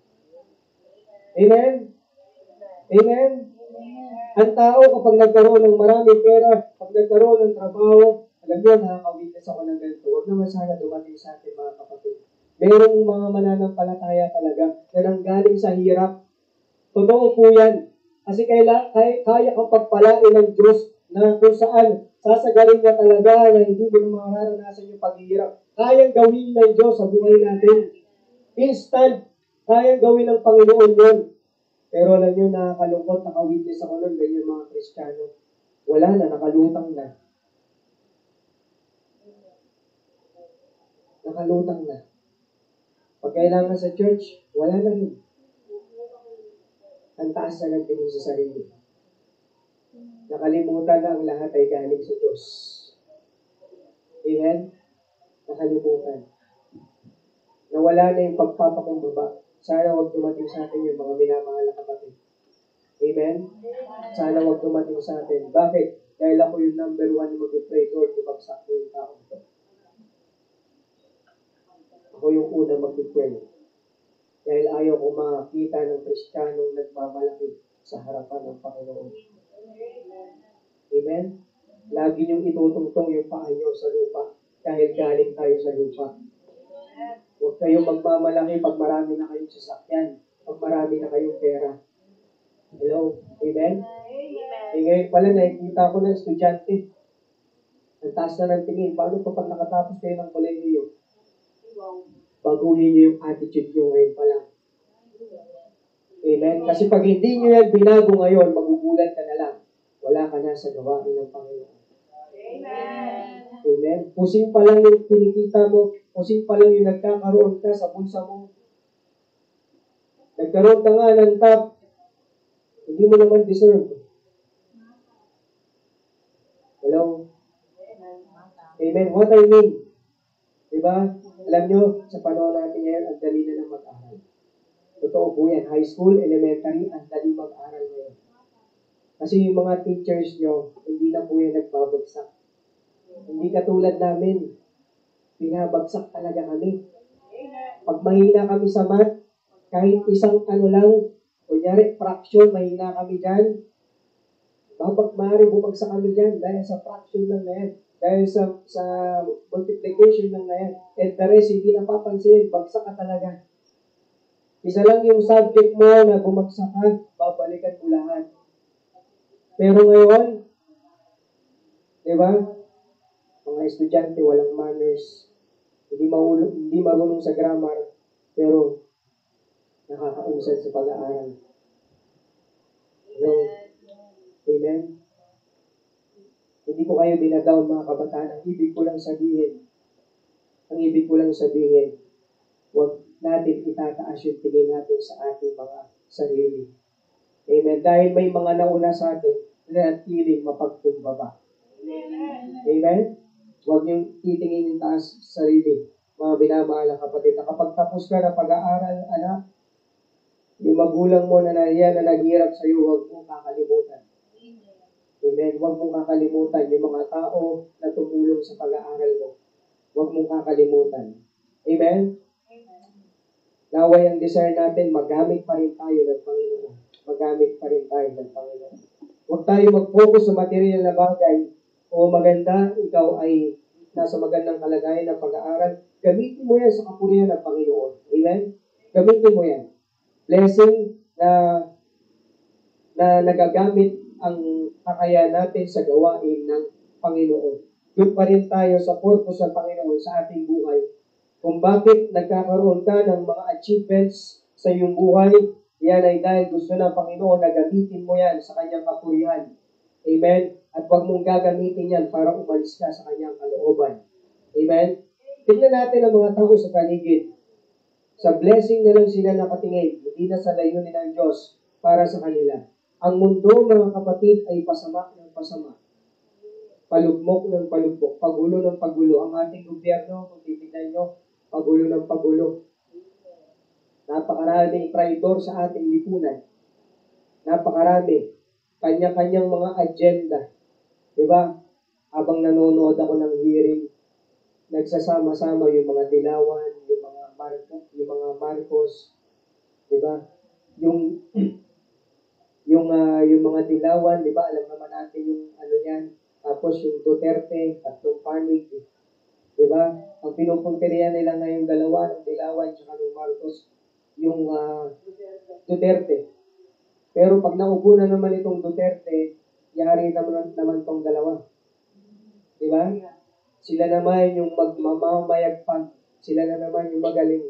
Amen? Amen? Ang tao kapag nagkaroon ng maraming pera, pag nagkaroon ng trabaho, alam niyo, nakaka-witness ako ng ganito. Huwag naman sana dumating sa atin mga kapatid. Merong mga mananampalataya talaga na nanggaling sa hirap. Totoo po yan. Kasi kaya kang pagpalain ng Diyos na kung saan sasagarin ka talaga na hindi mo na mararanasan yung paghihirap. Kayang gawin ng Diyos sa buhay natin. Instant, kayang gawin ng Panginoon yun. Pero alam nyo, nakakalungkot, nakawitness ako nun, ganyan mga Kristiyano. Wala na, nakalutang na. Nakalutang na. Pag kailangan sa church, wala na rin. Ang taas na nagtingin sa sarili. Nakalimutan na ang lahat ay galing sa Diyos. Amen? Nakalimutan. Nawala na yung pagpapakumbaba. Sana wag dumating sa atin yung mga minamahal na kapatid. Amen? Sana wag dumating sa atin. Bakit? Dahil ako yung number one na mag-pray, Lord, bumagsak ko yung tao ko. Ako yung una mag-pray. Dahil ayaw ko makita ng Kristiyanong nagmamalaki sa harapan ng Panginoon. Amen? Lagi niyong itutungtong yung paa niyo sa lupa dahil galing tayo sa lupa. Huwag kayong magmamalaki pag marami na kayong sasakyan, pag marami na kayong pera. Hello? Amen? E ngayon pala nakikita ko ng estudyante. Ang taas na ng tingin. Paano pa pag nakatapos kayo ng kolehiyo? Baguhin niyo yung attitude niyo ngayon pa lang. Amen? Kasi pag hindi niyo yan binago ngayon, magugulat ka na lang. Wala ka na sa gawain ng Panginoon. Amen? Pusing pa lang yung pinikita mo, pusing pa lang yung nagkakaroon ka sa bulsa mo. Nagkaroon ka nga ng top, hindi mo naman deserve. Hello? Amen? What I mean? Diba? Alam nyo, sa panahon natin ngayon, ang dali na ng mag-aral. Totoo po yan. High school, elementary, ang dali mag-aral ngayon. Kasi yung mga teachers nyo, hindi na po yan nagbabagsak. Hindi katulad namin. Binabagsak talaga kami. Pag mahina kami sa math, kahit isang lang, kunyari, fraction, mahina kami dyan, maaari bumagsak kami dyan dahil sa fraction lang na yan. Dahil sa multiplication lang na yan. And the rest, hindi napapansin, bagsak ka talaga. Isa lang yung subject mo na bumagsak ka, babalikan mo lahat. Pero ngayon, di ba? Mga estudyante, walang manners, hindi marunong sa grammar, pero nakakausad sa pag-aaral. Amen? Hindi ko kayo dinadown mga kabataan. Ang ibig ko lang sabihin, huwag natin itataas yung tingin natin sa ating mga sarili. Amen? Dahil may mga nauna sa atin na natiling mapagkumbaba. Amen? Huwag niyong titingin yung taas sa sarili, mga binamahal na kapatid. Na kapag tapos ka na pag-aaral, anak, yung magulang mo na nahiya na naghirap sa iyo, huwag mong kakalimutan. Amen? Huwag mong kakalimutan yung mga tao na tumulong sa pag-aaral mo. Huwag mong kakalimutan. Amen? Naway ang desire natin, magamit pa rin tayo ng Panginoon. Magamit pa rin tayo ng Panginoon. Huwag tayo mag-focus sa material na bagay o maganda, ikaw ay nasa magandang kalagayan ng pag-aaral. Gamitin mo yan sa kapurihan ng Panginoon. Amen? Gamitin mo yan. Blessing na nagagamit ang kakayahan natin sa gawain ng Panginoon. Doon pa rin tayo sa purpose ng Panginoon sa ating buhay. Kung bakit nagkakaroon ka ng mga achievements sa iyong buhay, yan ay dahil gusto ng Panginoon na gamitin mo yan sa kanyang kapurihan. Amen? At huwag mong gagamitin yan para umalis ka sa kanyang kalooban. Amen? Tingnan natin ang mga tao sa paligid. Sa blessing na lang sila nakatingin, hindi na sa layunin ng Diyos para sa kanila. Ang mundo, mga kapatid, ay pasama ng pasama. Palugmok ng palugmok, pagulo ng pagulo. Ang ating gobyerno, kung titignan nyo, pagulo ng pagulo. Napakaraming traidor sa ating lipunan. Napakarami. Kanya-kanyang mga agenda. Diba? Habang nanonood ako ng hearing, nagsasama-sama yung mga Dilawan, yung mga Marcos, diba? yung mga dilawan, di ba? Alam naman natin yung ano yan. Tapos yung Duterte, tatlong panig, di ba? Ang pinupunteriya nila ngayong dalawa, ng dilawan, tsaka ng Marcos, yung Duterte. Pero pag naupo na naman itong Duterte, yari naman tong dalawa. Di ba? Sila naman yung magmamamayagpag. Sila na naman yung magaling.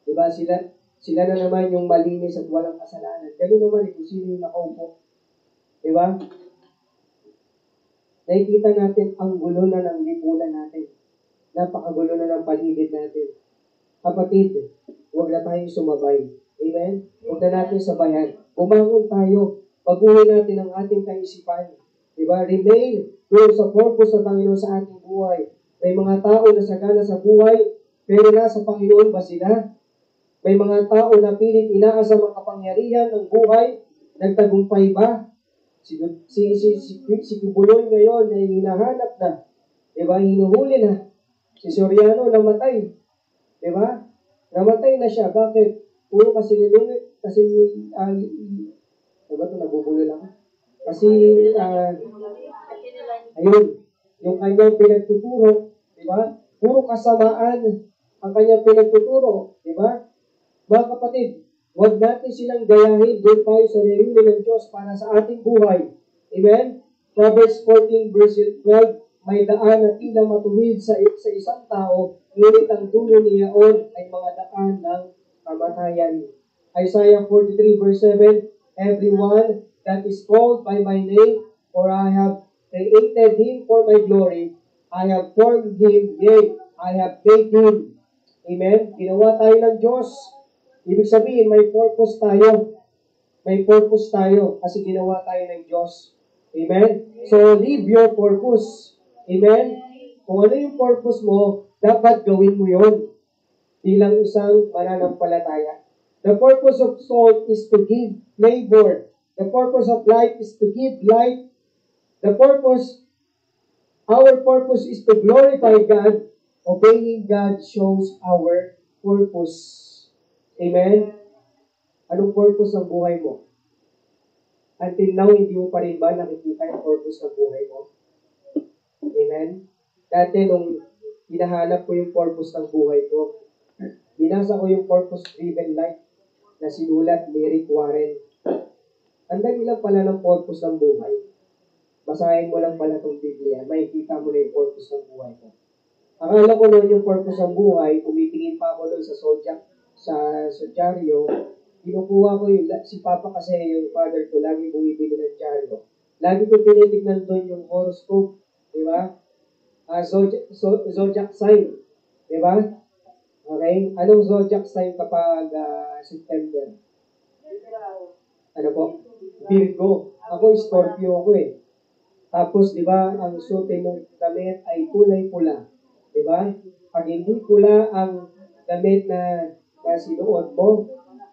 Di ba? Sila na naman yung malinis at walang kasalanan. Ganun naman kung sino yung nakaupo. Di ba? Nakikita natin ang gulo na ng lipunan natin. Napakagulo na ng paligid natin. Kapatid, huwag na tayong sumabay. Amen? Huwag na natin sabayan. Bumangon tayo. Baguhin natin ang ating kaisipan. Diba? Remain doon sa purpose ng Panginoon sa ating buhay. May mga tao na sagana sa buhay, pero nasa Panginoon ba sila? May mga tao na pilit inaas ang makapangyarihan ng buhay, nagtagumpay ba? Si Kibuloy ngayon ay hinahanap na. Diba? Hinuhuli na. Si Soriano namatay. Diba? Namatay na siya. Bakit? Puro kasi nilunit. Kasi, diba ito, nabubulol ako. Kasi, ayun, yung kanyang pinagtuturo, diba? Puro kasamaan ang kanyang pinagtuturo. Diba? Mga kapatid, huwag natin silang gayahin. Doon tayo sa reunion ng Diyos para sa ating buhay. Amen? Proverbs 14 verse 12, may daan na tila matuwid sa isang tao, ngunit ang dulo niyaon ay mga daan ng kamatayan. Isaiah 43 verse 7, everyone that is called by my name, for I have created him for my glory, I have formed him, yea, I have made him. Amen? Ginawa tayo ng Diyos. Ibig sabihin, may purpose tayo. May purpose tayo kasi ginawa tayo ng Diyos. Amen? So, live your purpose. Amen? Kung ano yung purpose mo, dapat gawin mo yun bilang isang mananampalataya. The purpose of salt is to give flavor. The purpose of light is to give light. Our purpose is to glorify God. Obeying God shows our purpose. Amen? Anong purpose ng buhay mo? Until now, hindi mo pa rin ba nakikita yung purpose ng buhay mo? Amen? Dati nung hinahanap ko yung purpose ng buhay ko, binasa ko yung purpose-driven life na sinulat ni Rick Warren. Ang dali lang pala ng purpose ng buhay. Basahin mo lang pala itong Biblia, makikita mo na yung purpose ng buhay ko. Akala ko noon yung purpose ng buhay, tumitingin pa ako doon sa dyaryo, kinukuha ko yung, si Papa kasi yung father ko, lagi bumibili ng dyaryo. Lagi ko tinitignan doon yung horoscope, di ba? Zodiac sign, di ba? Okay? Anong zodiac sign kapag September? Ano po? Virgo. Ako, Scorpio ko eh. Tapos, di ba, ang suot mong damit ay kulay pula. Di ba? Pag hindi pula ang damit na sinuot mo,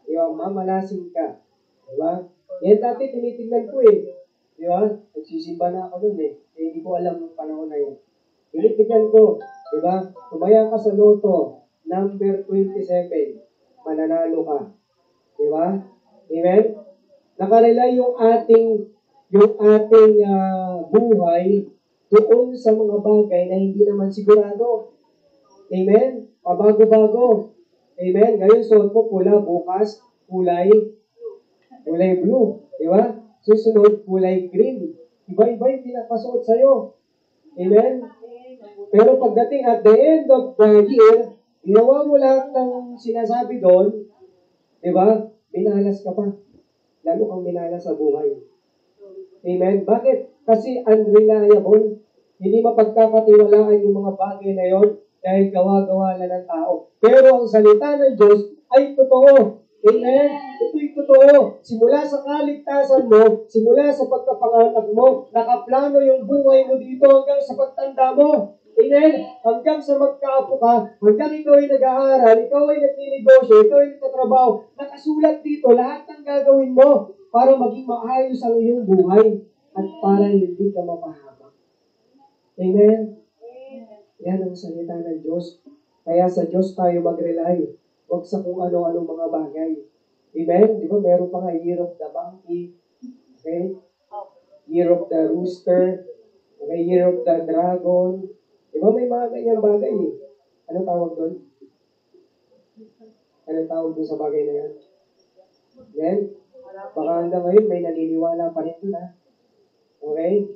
di ba, mamalasing ka. Di ba? Yan dati tinitingnan ko eh. Di ba? Nagsisimba na ako dun eh. Hindi ko alam yung panahon na yun. Tinitingnan ko. Di ba? Tumaya ka sa loto, number 27, mananalo ka. Di ba? Amen? Nakarelay yung ating buhay doon sa mga bagay na hindi naman sigurado. Amen? Pabago-bago. Amen? Ngayon, suot mo pula, bukas, kulay blue. Di ba? Susunod, kulay green. Iba-iba yung pinapasuot sa'yo. Amen? Pero pagdating at the end of the year, ginawa mo lahat ng sinasabi doon, di ba? Minalas ka pa. Lalo kang minalas sa buhay. Amen? Bakit? Kasi unreliable. Hindi mapagkakatiwalaan yung mga bagay na yon dahil gawa-gawa lang ng tao. Pero ang salita ng Diyos ay totoo. Amen? Ito'y totoo. Simula sa kaligtasan mo, simula sa pagkapanganak mo, nakaplano yung buhay mo dito hanggang sa pagtanda mo. Amen? Hanggang sa magkaapo ka, hanggang ikaw ay nag-aaral, ikaw ay nagninegosyo, ikaw ay nagtatrabaho, nakasulat dito lahat ng gagawin mo para maging maayos ang iyong buhay at para hindi ka mapahamak. Amen? Yan ang salita ng Diyos. Kaya sa Diyos tayo mag-rely. Huwag sa kung ano-ano mga bagay. Amen? Di ba meron pa nga year of the monkey, Okay? Year of the Rooster. Okay, Year of the Dragon. Di ba may mga ganyang bagay eh. Ano tawag doon? Ano tawag doon sa bagay na yan? Then, baka hanggang ngayon may naniniwala pa rin doon ha. Okay?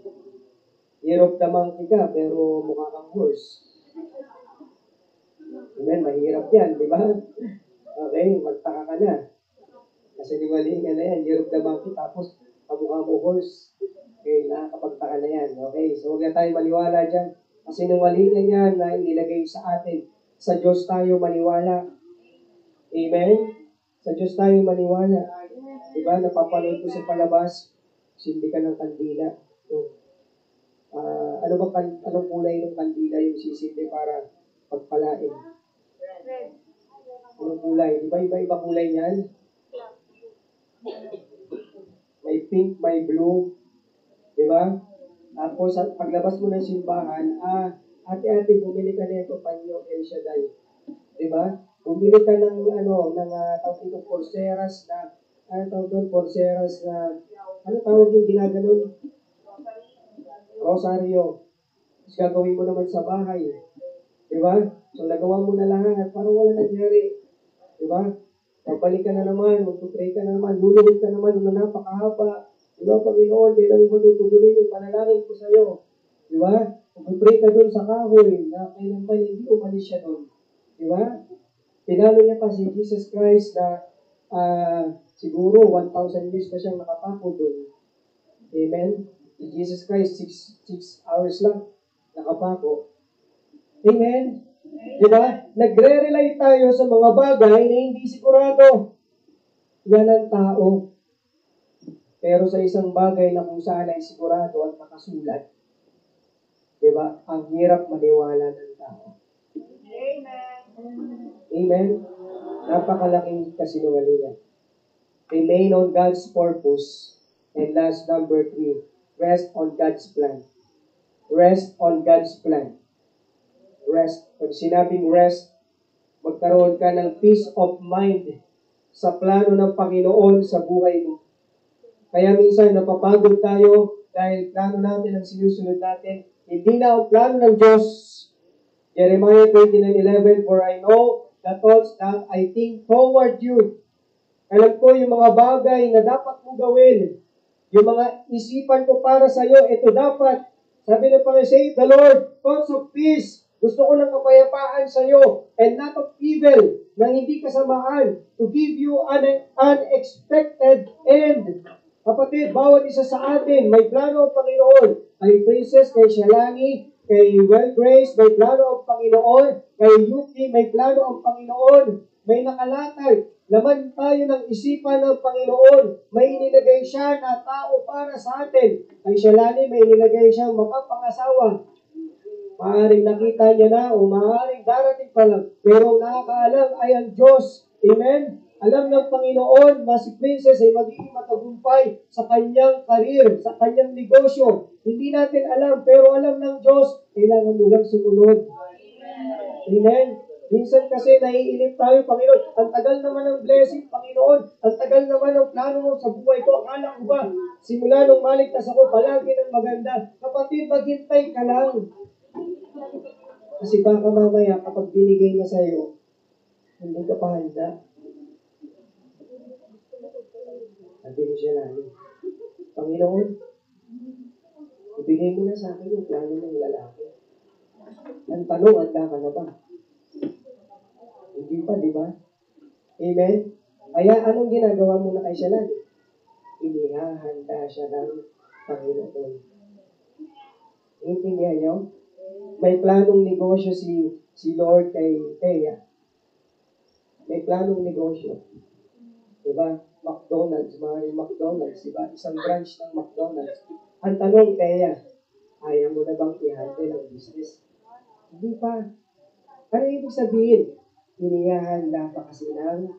Year of the Monkey ka, pero mukha kang horse. Amen, mahirap yan, di ba? Okay, magtaka ka na. Kasi liwaliin ka na yan, Year of the Monkey, tapos kamukha mo horse. Okay, nakakapagtaka na yan. Okay, so huwag na tayo maniwala dyan. Kasi nungalingan yan na inilagay sa atin. Sa Diyos tayo maniwala. Amen? Sa Diyos tayo maniwala. Diba, napapanood ko sa palabas, sindi ka ng kandila. So, anong kulay ng kandila yung sisindi para pagpalain? Anong kulay? Diba, iba-iba kulay niyan? May pink, may blue. Diba? Tapos, paglabas mo ng simbahan, ate-ate, bumili ka nito, panyo, El Shaddai. Diba? Bumili ka ng, tawag ito, porceras na, porceras na, tawag yung ginaganon? Rosaryo. Tapos gagawin mo naman sa bahay. Diba? So, nagawa mo na lahat, parang wala nangyari. Diba? Pabalik ka na naman, magpupray ka na naman, luluhod ka naman, napakahaba. Diba, Panginoon, kailan mo tutugunin yung panalangin ko sa'yo? Diba? Magpupray ka doon sa kahoy, na kailan pa hindi umalis siya doon. Diba? Pinalo niya pa si Jesus Christ na siguro 1,000 years na siyang nakapako doon. Amen? Si Jesus Christ, 6 hours lang nakapako. Amen? Diba? Nagre-rely tayo sa mga bagay na hindi sigurado. Yan ang tao. Pero sa isang bagay na kung saan ay sigurado at nakasulat, diba? Ang hirap maniwala ng tao. Amen. Amen? Napakalaking kasinungalingan. Remain on God's purpose. And last, number 3, rest on God's plan. Rest on God's plan. Rest. Pag sinabing rest, magkaroon ka ng peace of mind sa plano ng Panginoon sa buhay mo. Kaya minsan napapagod tayo dahil plano natin ang sinusunod natin. Hindi na ang plano ng Diyos. Jeremiah 29:11, for I know the thoughts that I think toward you. Alam ko yung mga bagay na dapat mong gawin. Yung mga isipan ko para sa iyo, ito dapat. Sabi ng Panginoon, say, the Lord, thoughts of peace. Gusto ko ng kapayapaan sa iyo and not of evil, na hindi kasamaan, to give you an unexpected end. Kapatid, bawat isa sa atin, may plano ang Panginoon. Kay Princess, kay Shalani, kay Well Grace, may plano ang Panginoon. Kay Yuki, may plano ang Panginoon. May nakalatag. Laman tayo ng isipan ng Panginoon. May inilagay siya na tao para sa atin. Kay Shalani, may inilagay siyang makapangasawa. Maaaring nakita niya na o maaaring darating pa lang. Pero nakakaalam ay ang Diyos. Amen? Alam ng Panginoon na si Princess ay magiging matagumpay sa kanyang karir, sa kanyang negosyo. Hindi natin alam, pero alam ng Diyos, kailangan mo lang sumunod. Amen? Minsan kasi naiinip tayo, Panginoon, ang tagal naman ng blessing, Panginoon, ang tagal naman ng plano mo sa buhay ko. Akala ko ba, simula nung maligtas ako, palagi ng maganda. Kapatid, maghintay ka lang. Kasi baka mamaya, kapag binigay na sa'yo, hindi ka pa handa. Sabi ni Shalani, Panginoon, ibigay mo na sa akin yung plano ng lalaki. Ang tanong, handa ka na ba? Hindi pa, di ba? Amen? Kaya anong ginagawa mo na kay Shalani? Inihahanda siya ng Panginoon. Intindihan niyo? May planong negosyo si Lord kay Thea. May planong negosyo. Diba? McDonald's, maraming McDonald's, diba? Isang branch ng McDonald's. Ang tanong, Thea, ayaw mo na bang i-handle ang business? Hindi pa. Ano ibig sabihin? Inihahanda pa kasi ng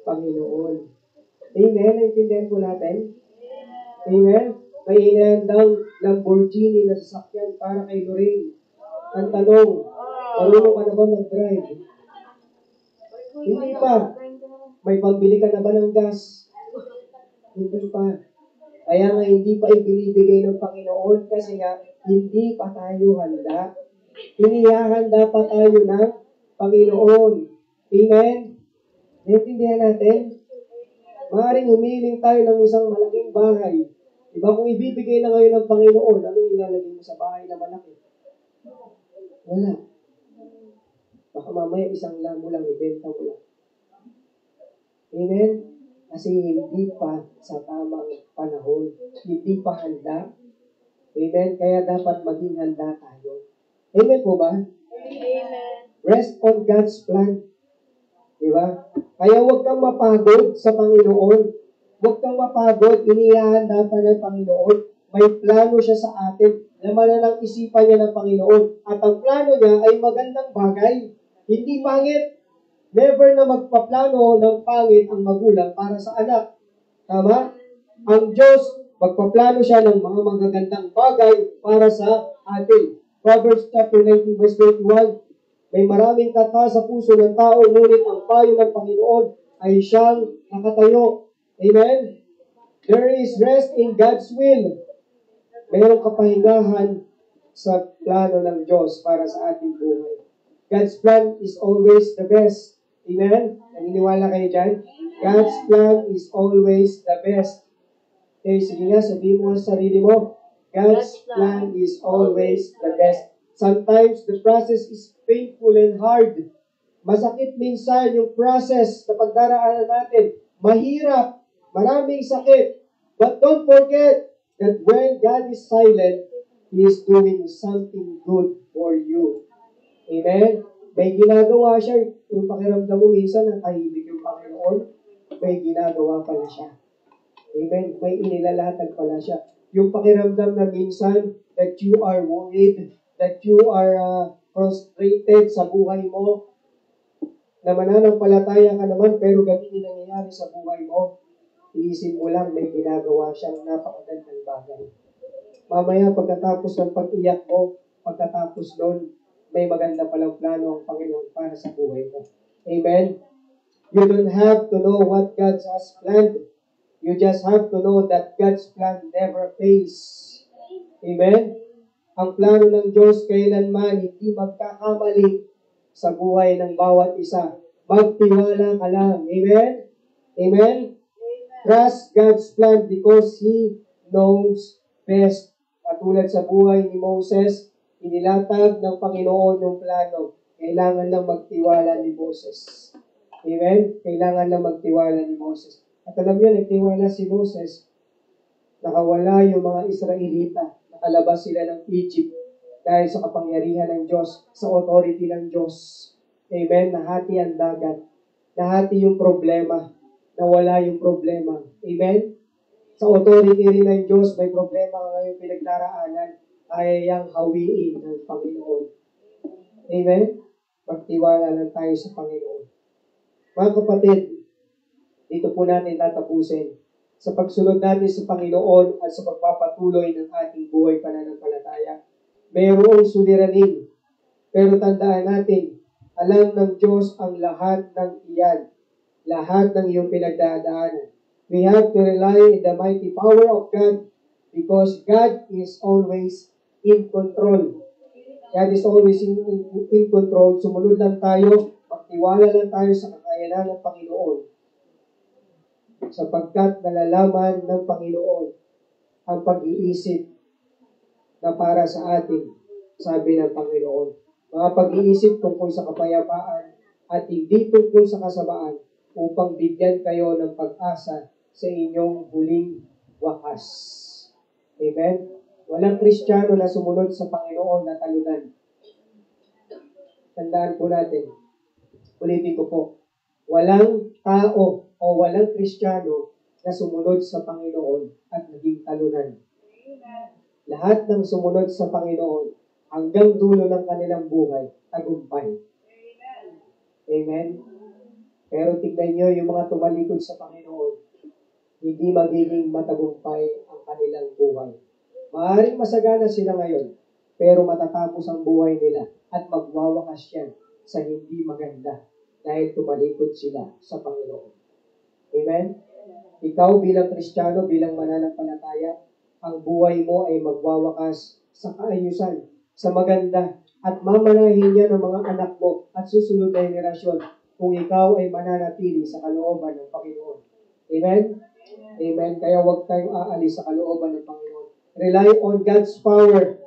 Panginoon. Amen? Naintindihan po natin? Amen? May inahandang Lamborghini na sasakyan para kay Lorraine. Ang tanong, marunong ka na ba mag-drive? Hindi pa. May pambili ka na ba ng gas? Hindi pa. Kaya nga hindi pa ibinibigay ng Panginoon kasi nga hindi pa tayo handa. Hinihahanda pa tayo ng Panginoon. Amen? Naintindihan natin? Maaaring humiling tayo ng isang malaking bahay. Diba kung ibibigay na ngayon ng Panginoon, anong ilalagay mo sa bahay na malaki? Wala. Baka mamaya isang lamo lang, ibenta mo lang. Amen? Kasi hindi pa sa tamang panahon. Hindi pa handa. Amen? Kaya dapat maging handa tayo. Amen po ba? Amen. Rest on God's plan. Diba? Kaya huwag kang mapagod sa Panginoon. Huwag kang mapagod. Inihahanda pa ng Panginoon. May plano siya sa atin. Laman na ng isipan niya ng Panginoon. At ang plano niya ay magandang bagay. Hindi pangit. Never na magpaplano ng pangit ang magulang para sa anak. Tama? Ang Diyos, magpaplano siya ng mga magagandang bagay para sa atin. Proverbs chapter 19 verse 21, may maraming kata sa puso ng tao, ngunit ang payo ng Panginoon ay siyang nakatayo. Amen? There is rest in God's will. Mayroong kapahingahan sa plano ng Diyos para sa ating buhay. God's plan is always the best. Amen? Naniniwala kayo dyan? God's plan is always the best. Okay, sige nga, sabihin mo sa sarili mo, God's plan is always the best. Sometimes the process is painful and hard. Masakit minsan yung process na pagdaraanan natin. Mahirap, maraming sakit. But don't forget that when God is silent, He is doing something good for you. Amen? May ginagawa siya. Yung pakiramdam mo minsan na tahimik yung Panginoon, may ginagawa pala siya. Amen? May inilalatag pala siya. Yung pakiramdam na minsan that you are worried, that you are frustrated sa buhay mo, na mananampalataya ka naman pero ganun yung nangyayari sa buhay mo, iisip mo lang may ginagawa siyang napakagandang bagay. Mamaya pagkatapos ng pag-iyak mo, pagkatapos doon, may maganda palang plano ang Panginoon para sa buhay mo. Amen? You don't have to know what God has planned. You just have to know that God's plan never fails. Amen? Ang plano ng Diyos kailanman hindi magkakamali sa buhay ng bawat isa. Magtiwala ka lang. Amen? Amen? Trust God's plan because He knows best. Katulad sa buhay ni Moses, inilatag ng Panginoon yung plano. Kailangan lang magtiwala ni Moses. Amen? Kailangan lang magtiwala ni Moses. At alam niyo, nagtiwala si Moses, nakawala yung mga Israelita, nakalabas sila ng Egypt dahil sa kapangyarihan ng Diyos, sa authority ng Diyos. Amen? Nahati ang dagat. Nahati yung problema. Nawala yung problema. Amen? Sa authority rin ng Diyos, may problema ka ngayong pinagdaraanan, kaya yang hawiin ng Panginoon. Amen? Magtiwala lang tayo sa Panginoon. Mga kapatid, dito po natin tatapusin. Sa pagsunod natin sa Panginoon at sa pagpapatuloy ng ating buhay pananampalataya, mayroong suliranin. Pero tandaan natin, alam ng Diyos ang lahat ng iyan. Lahat ng iyong pinagdadaanan. We have to rely in the mighty power of God because God is always in control. God is always in control. Sumunod lang tayo, magtiwala lang tayo sa kakayanan ng Panginoon. Sapagkat nalalaman ng Panginoon ang pag-iisip na para sa atin, sabi ng Panginoon. Mga pag-iisip tungkol sa kapayapaan at hindi tungkol sa kasamaan upang bigyan kayo ng pag-asa sa inyong huling wakas. Amen? Walang Kristiyano na sumunod sa Panginoon na talunan. Tandaan po natin. Ulitin ko po. Walang tao o walang Kristiyano na sumunod sa Panginoon at naging talunan. Lahat ng sumunod sa Panginoon hanggang dulo ng kanilang buhay, tagumpay. Amen? Pero tignan nyo yung mga tumalikod sa Panginoon, hindi magiging matagumpay ang kanilang buhay. Maaaring masagana sila ngayon, pero matatapos ang buhay nila at magwawakas yan sa hindi maganda dahil tumalikod sila sa Panginoon. Amen? Ikaw bilang Kristiyano, bilang mananampalataya, ang buhay mo ay magwawakas sa kaayusan, sa maganda, at mamanahin niya ng mga anak mo at susunod na henerasyon kung ikaw ay mananatili sa kalooban ng Panginoon. Amen? Amen. Kaya huwag tayong aalis sa kalooban ng Panginoon. Rely on God's power.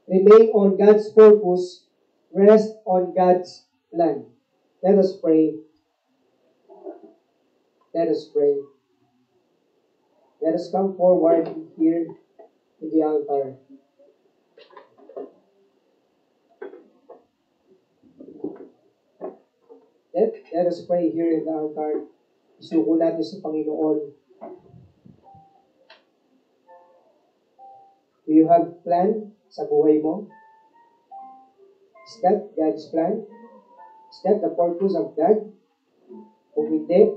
Remain on God's purpose. Rest on God's plan. Let us pray. Let us pray. Let us come forward here to the altar. Let us pray here in the altar. Isuko natin sa Panginoon. Do you have plan sa buhay mo? Is that God's plan? Is that the purpose of God? Kung hindi,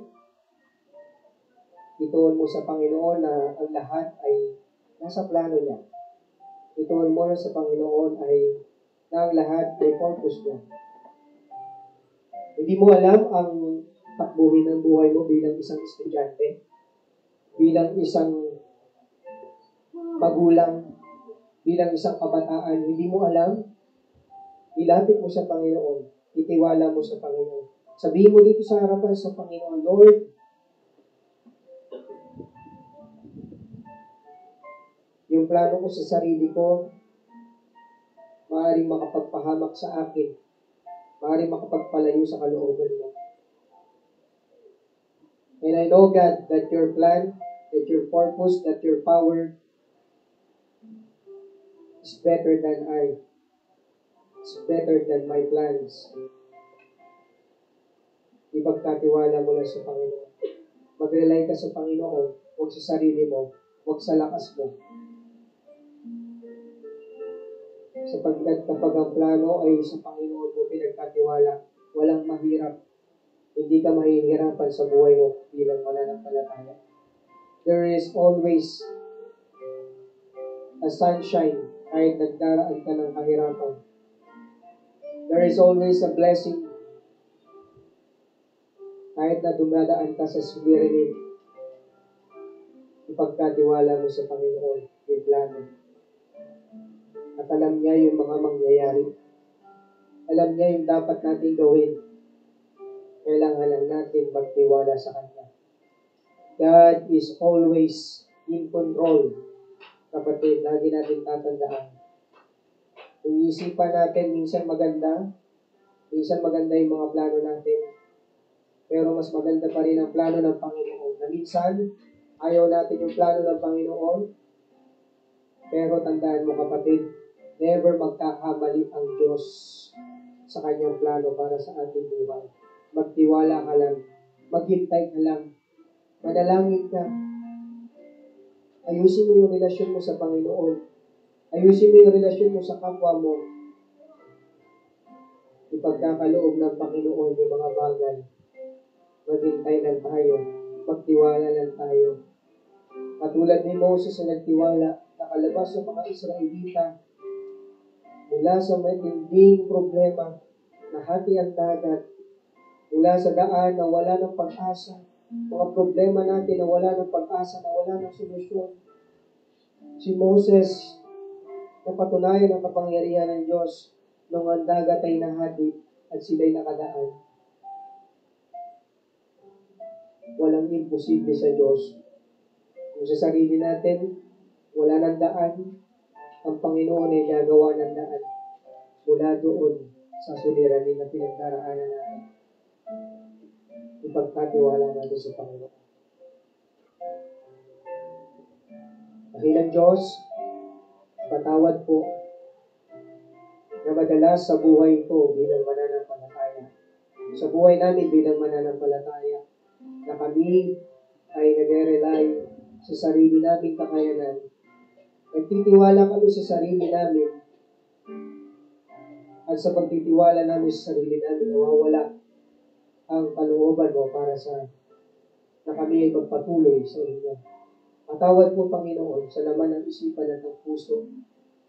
ituon mo sa Panginoon na ang lahat ay nasa plano niya. Ituon mo na sa Panginoon ay na ang lahat ay purpose niya. Hindi mo alam ang takbuhin ng buhay mo bilang isang estudyante, bilang isang magulang, bilang isang kabataan. Hindi mo alam, ilapit mo sa Panginoon, itiwala mo sa Panginoon. Sabihin mo dito sa harapan sa Panginoon, Lord, yung plano ko sa sarili ko, maaaring makapagpahamak sa akin, maaaring makapagpalayo sa kalooban mo. And I know, God, that your plan, that your purpose, that your power is better than I. It's better than my plans. Ipagkatiwala mo lang sa Panginoon. Mag-rely ka sa Panginoon, huwag sa sarili mo, huwag sa lakas mo. Sapagkat kapag ang plano ay sa Panginoon mo pinagkatiwala, walang mahirap. Hindi ka mahihirapan sa buhay mo bilang mananampalataya. There is always a sunshine kahit nagdaraan ka ng kahirapan. There is always a blessing kahit na dumadaan ka sa severity. Ipagkatiwala mo sa Panginoon yung plano. At alam niya yung mga mangyayari. Alam niya yung dapat natin gawin. Kailangan lang natin magtiwala sa Kanya. God is always in control. Kapatid, lagi natin tatandaan. Kung isipan natin, minsan maganda yung mga plano natin. Pero mas maganda pa rin ang plano ng Panginoon. Na minsan, ayaw natin yung plano ng Panginoon. Pero tandaan mo kapatid, never magkakamali ang Diyos sa Kanyang plano para sa ating buhay. Magtiwala ka lang. Maghintay ka lang. Manalangin ka. Ayusin mo yung relasyon mo sa Panginoon. Ayusin mo yung relasyon mo sa kapwa mo. Ipagkakaloob ng Panginoon yung mga bagay. Maghintay lang tayo. Magtiwala lang tayo. Katulad ni Moses na nagtiwala, nakalabas sa mga Israelita mula sa matinding problema, nahati ang dagat, mula sa daan na wala ng pag-asa, mga problema natin na wala ng pag-asa, na wala ng solusyon. Si Moses, napatunayan ang kapangyarihan ng Diyos nung ang dagat ay nahati at sila'y nakadaan. Walang imposible sa Diyos. Kung sa sarili natin, wala ng daan, ang Panginoon ay gagawa ng daan mula doon sa suliranin na pinagdaraanan natin. Ipagkatiwala natin sa Panginoon. Dahilan Diyos, patawad po na madalas sa buhay ko bilang mananampalataya, sa buhay namin bilang mananampalataya, na kami ay nag-rely sa sarili naming kakayanan. Nagtitiwala kami sa sarili namin at sa pagtitiwala namin sa sarili namin, nawawala ang kalooban mo para sa na kami ay magpatuloy sa inyo. Patawad mo, Panginoon, sa laman ng isipan at ng puso,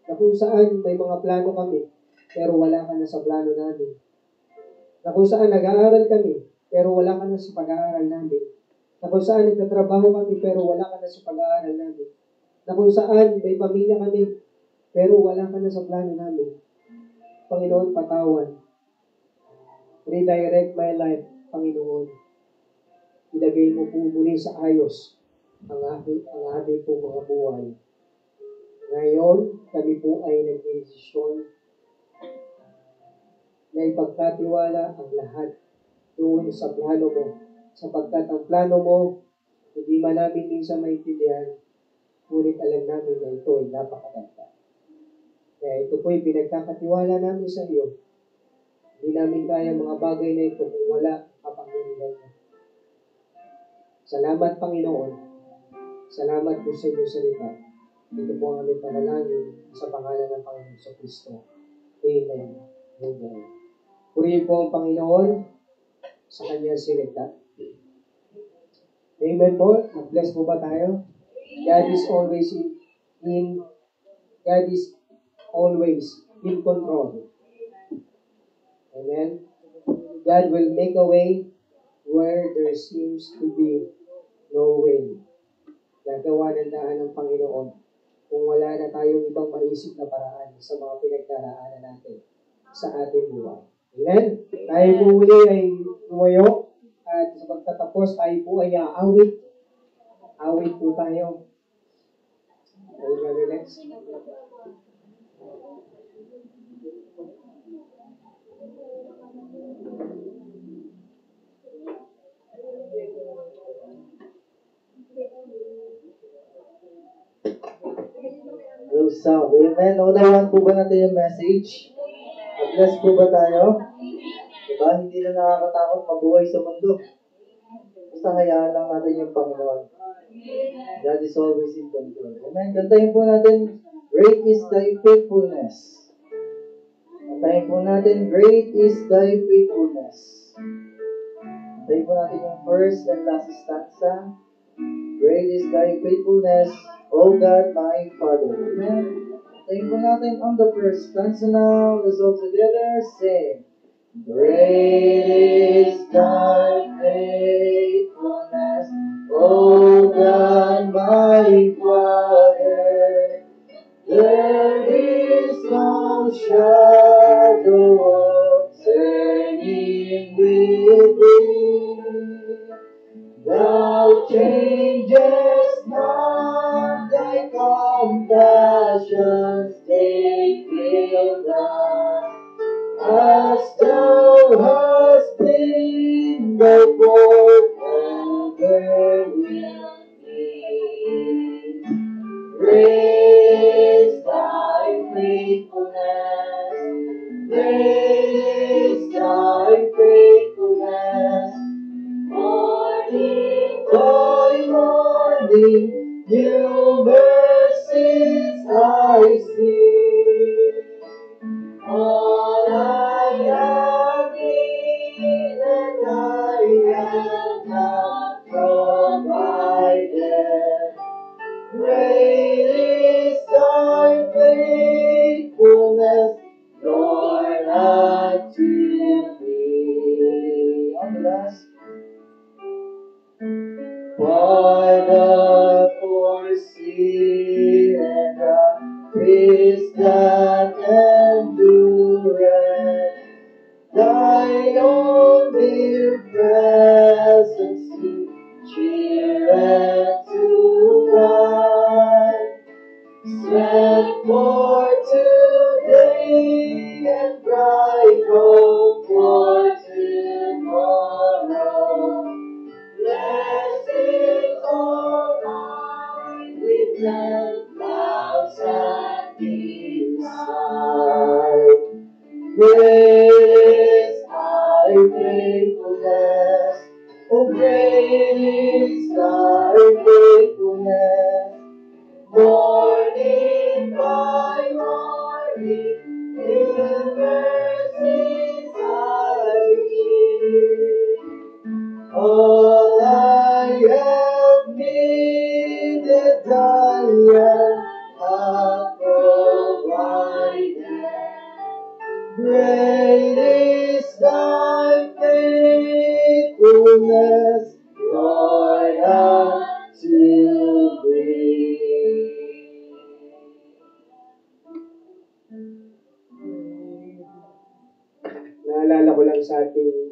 na kung saan may mga plano kami, pero wala ka na sa plano namin. Na kung saan nag-aaral kami, pero wala ka na sa pag-aaral namin. Na kung saan nagtatrabaho kami pero wala ka na sa pag-aaral namin. Na kung saan may pamilya kami pero wala ka na sa plano namin. Panginoon, patawan. Redirect my life, Panginoon. Ilagay mo po muli sa ayos ang ating po mga buhay. Ngayon, kami po ay nag-desisyon na ipagkatiwala ang lahat doon sa plano mo. Sapagkat ang plano mo, hindi man namin minsan maintindihan, ngunit alam namin na ito ay napakaganda. Kaya ito po ay pinagkakatiwala namin sa iyo. Hindi namin kaya mga bagay na ito kung wala kapangyarihan mo. Salamat, Panginoon. Salamat po sa inyong salita. Ito po ang aming panalangin sa pangalan ng Panginoon sa Kristo. Amen. Amen. Purihin po ang Panginoon sa kanyang salita. Amen po. Bless po ba tayo? God is always in control. Amen. God will make a way where there seems to be no way. Gagawa ng daan ng Panginoon kung wala na tayong ibang maisip na paraan sa mga pinagdaraanan natin sa ating buhay. Amen? Tayo po muli ay tumayo at sa pagtatapos tayo po ay aawit. Awit po tayo. Are you ready next? Hello, sound. Amen. Naunawan po ba natin yung message? Bless po ba tayo? Diba? Hindi na nakakatakot mabuhay sa mundo. Basta hayaan lang natin yung Panginoon. God is always in control. Amen. Kantahin po natin, Great is Thy faithfulness. Kantahin po natin, Great is Thy faithfulness. Kantahin po natin yung first and last stanza. Great is Thy faithfulness, O God, my Father. Amen. Kantahin po natin on the first stanza now. Let's all together sing. Great is Thy faithfulness, O God, my Father. There is no shadow of turning with Thee. Thou changest not, Thy compassions they fail not. As Thou hast been, Thou forever wilt be. Great is Thy faithfulness, great is Thy faithfulness. Morning by morning, new mercies I see. All I have needed, Thy hand hath provided. Great is Thy faithfulness, Lord, unto me. On the last. Why the foreseen and the peace that endureth, Thy own dear presence to cheer and to guide. Strength for today and bright hope for tomorrow. Blessings all mine with 10,000 beside. Great is Thy faithfulness,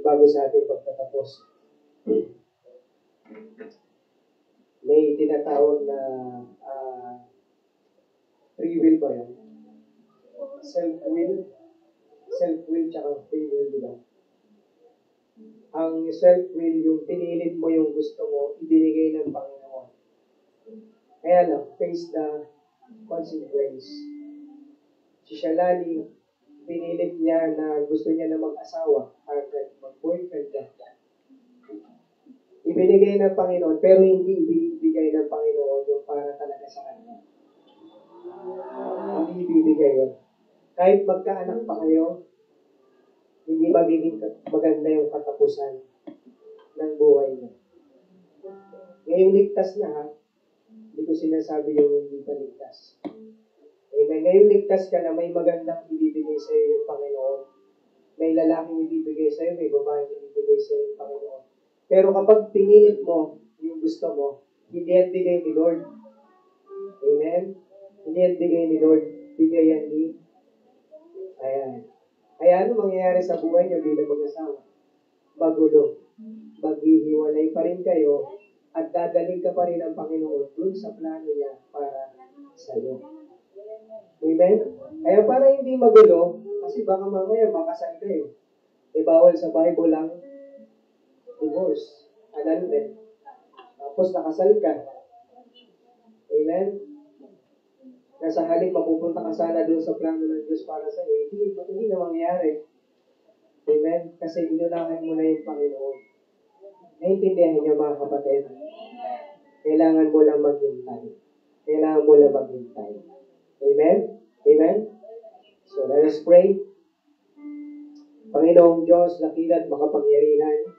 bago sa ating pagtatapos. May tinatawag na free will ba yan? Self-will. Self-will tsaka free will, di ba? Ang self-will, yung pinilit mo yung gusto mo, ibinigay ng Panginoon. Kaya lang, face the consequence. Si Shalani, pinilit niya na gusto niya na mag-asawa, agad mag-boyfriend niya. Ibinigay ng Panginoon, pero hindi ibibigay ng Panginoon yung para talaga sa kanya. Hindi ibibigay yun. Kahit magkaanak pa kayo, hindi magiging maganda yung katapusan ng buhay niyo. Ngayong ligtas na ha, hindi ko sinasabi yung hindi pa ligtas. Amen. Ngayong ligtas ka na may magandang ibibigay sa iyo yung Panginoon. May lalaking ibibigay sa iyo, may babaeng ibibigay sa iyo yung Panginoon. Pero kapag pinilit mo yung gusto mo, hindi yan bigay ni Lord. Amen? Hindi yan bigay ni Lord. Bigay yan ni Ayan. Kaya ano mangyayari sa buhay niyo bilang mag-asawa? Magulo. Maghihiwalay pa rin kayo at dadaling ka pa rin ng Panginoon dun sa plano niya para sa iyo. Amen? Kaya para hindi magulo, kasi baka mamaya makasal kayo. Bawal sa Bible lang divorce. Annulment. Tapos nakasal ka. Amen? Nasa halip mapupunta ka sana doon sa plano ng Diyos para sa iyo. Hindi na mangyayari. Amen? Kasi inunahan mo na yung Panginoon. Naintindihan niyo mga kapatid? Kailangan mo lang maghintay. Kailangan mo lang maghintay. Amen? Amen? So let us pray. Panginoong Diyos, dakilat makapangyarihan.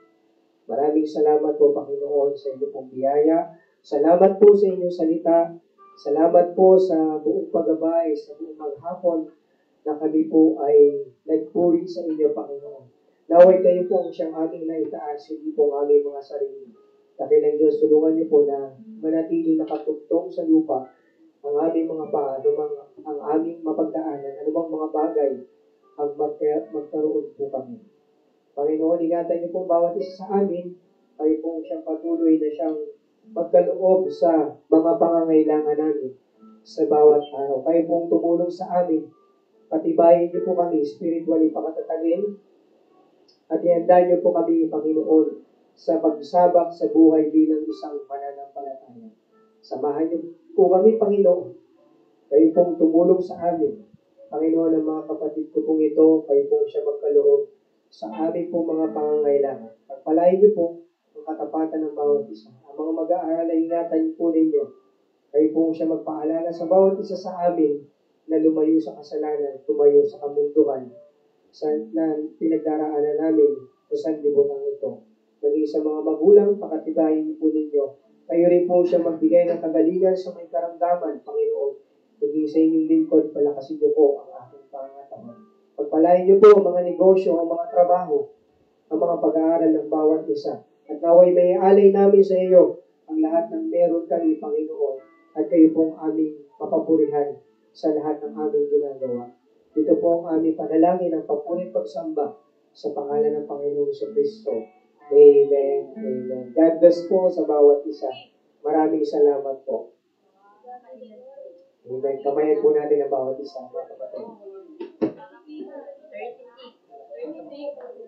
Maraming salamat po, Panginoon, sa inyong pong biyaya. Salamat po sa inyong salita. Salamat po sa buong paggabay, sa buong maghapon na kami po ay nagpuri sa inyo, Panginoon. Naway kayo po ang siyang aming naitaas, hindi po ang aming mga sarili. Dakilang Diyos, tulungan niyo po na manatiling nakatugtong sa lupa ang aming mga paa, ang aming mapagdaanan, anumang mga bagay ang magkaroon po kami. Panginoon, ingatan niyo po bawat isa sa amin, kayo po siyang patuloy na siyang magkaloob sa mga pangangailangan namin sa bawat araw. Kayo pong tumulong sa amin, patibayin niyo po kami, spiritually pakatatagin, at ihanda niyo po kami, Panginoon, sa pagsabak sa buhay bilang isang mananampalataya. Samahan niyo po kami, Panginoon, kayo pong tumulong sa amin. Panginoon, ang mga kapatid ko pong ito, kayo pong siya magkaloob sa aming pong mga pangangailangan. Pagpalain niyo po ang katapatan ng bawat isa. Ang mga mag-aaral ay ingatan po ninyo. Kayo po siya magpaalala sa bawat isa sa amin na lumayo sa kasalanan, tumayo sa kamunduhan, na pinagdaraanan namin sa sanlibutan ito. Maging sa mga magulang, pakatibayin niyo po ninyo. Kayo rin po siya magbigay ng kagalingan sa may karamdaman, Panginoon. Maging sa inyong lingkod, palakasin niyo po ang aking pangatawan. Pagpalain niyo po ang mga negosyo, ang mga trabaho, ang mga pag-aaral ng bawat isa. At naway may alay namin sa iyo ang lahat ng meron kami, Panginoon, at kayo pong aming mapapurihan sa lahat ng aming ginagawa. Ito po ang aming panalangin ng papurit pagsamba sa pangalan ng Panginoon sa Kristo. Amen. Amen. God bless po sa bawat isa. Maraming salamat po. Amen. Kamayan po natin ang bawat isa, mga kapatid. 36.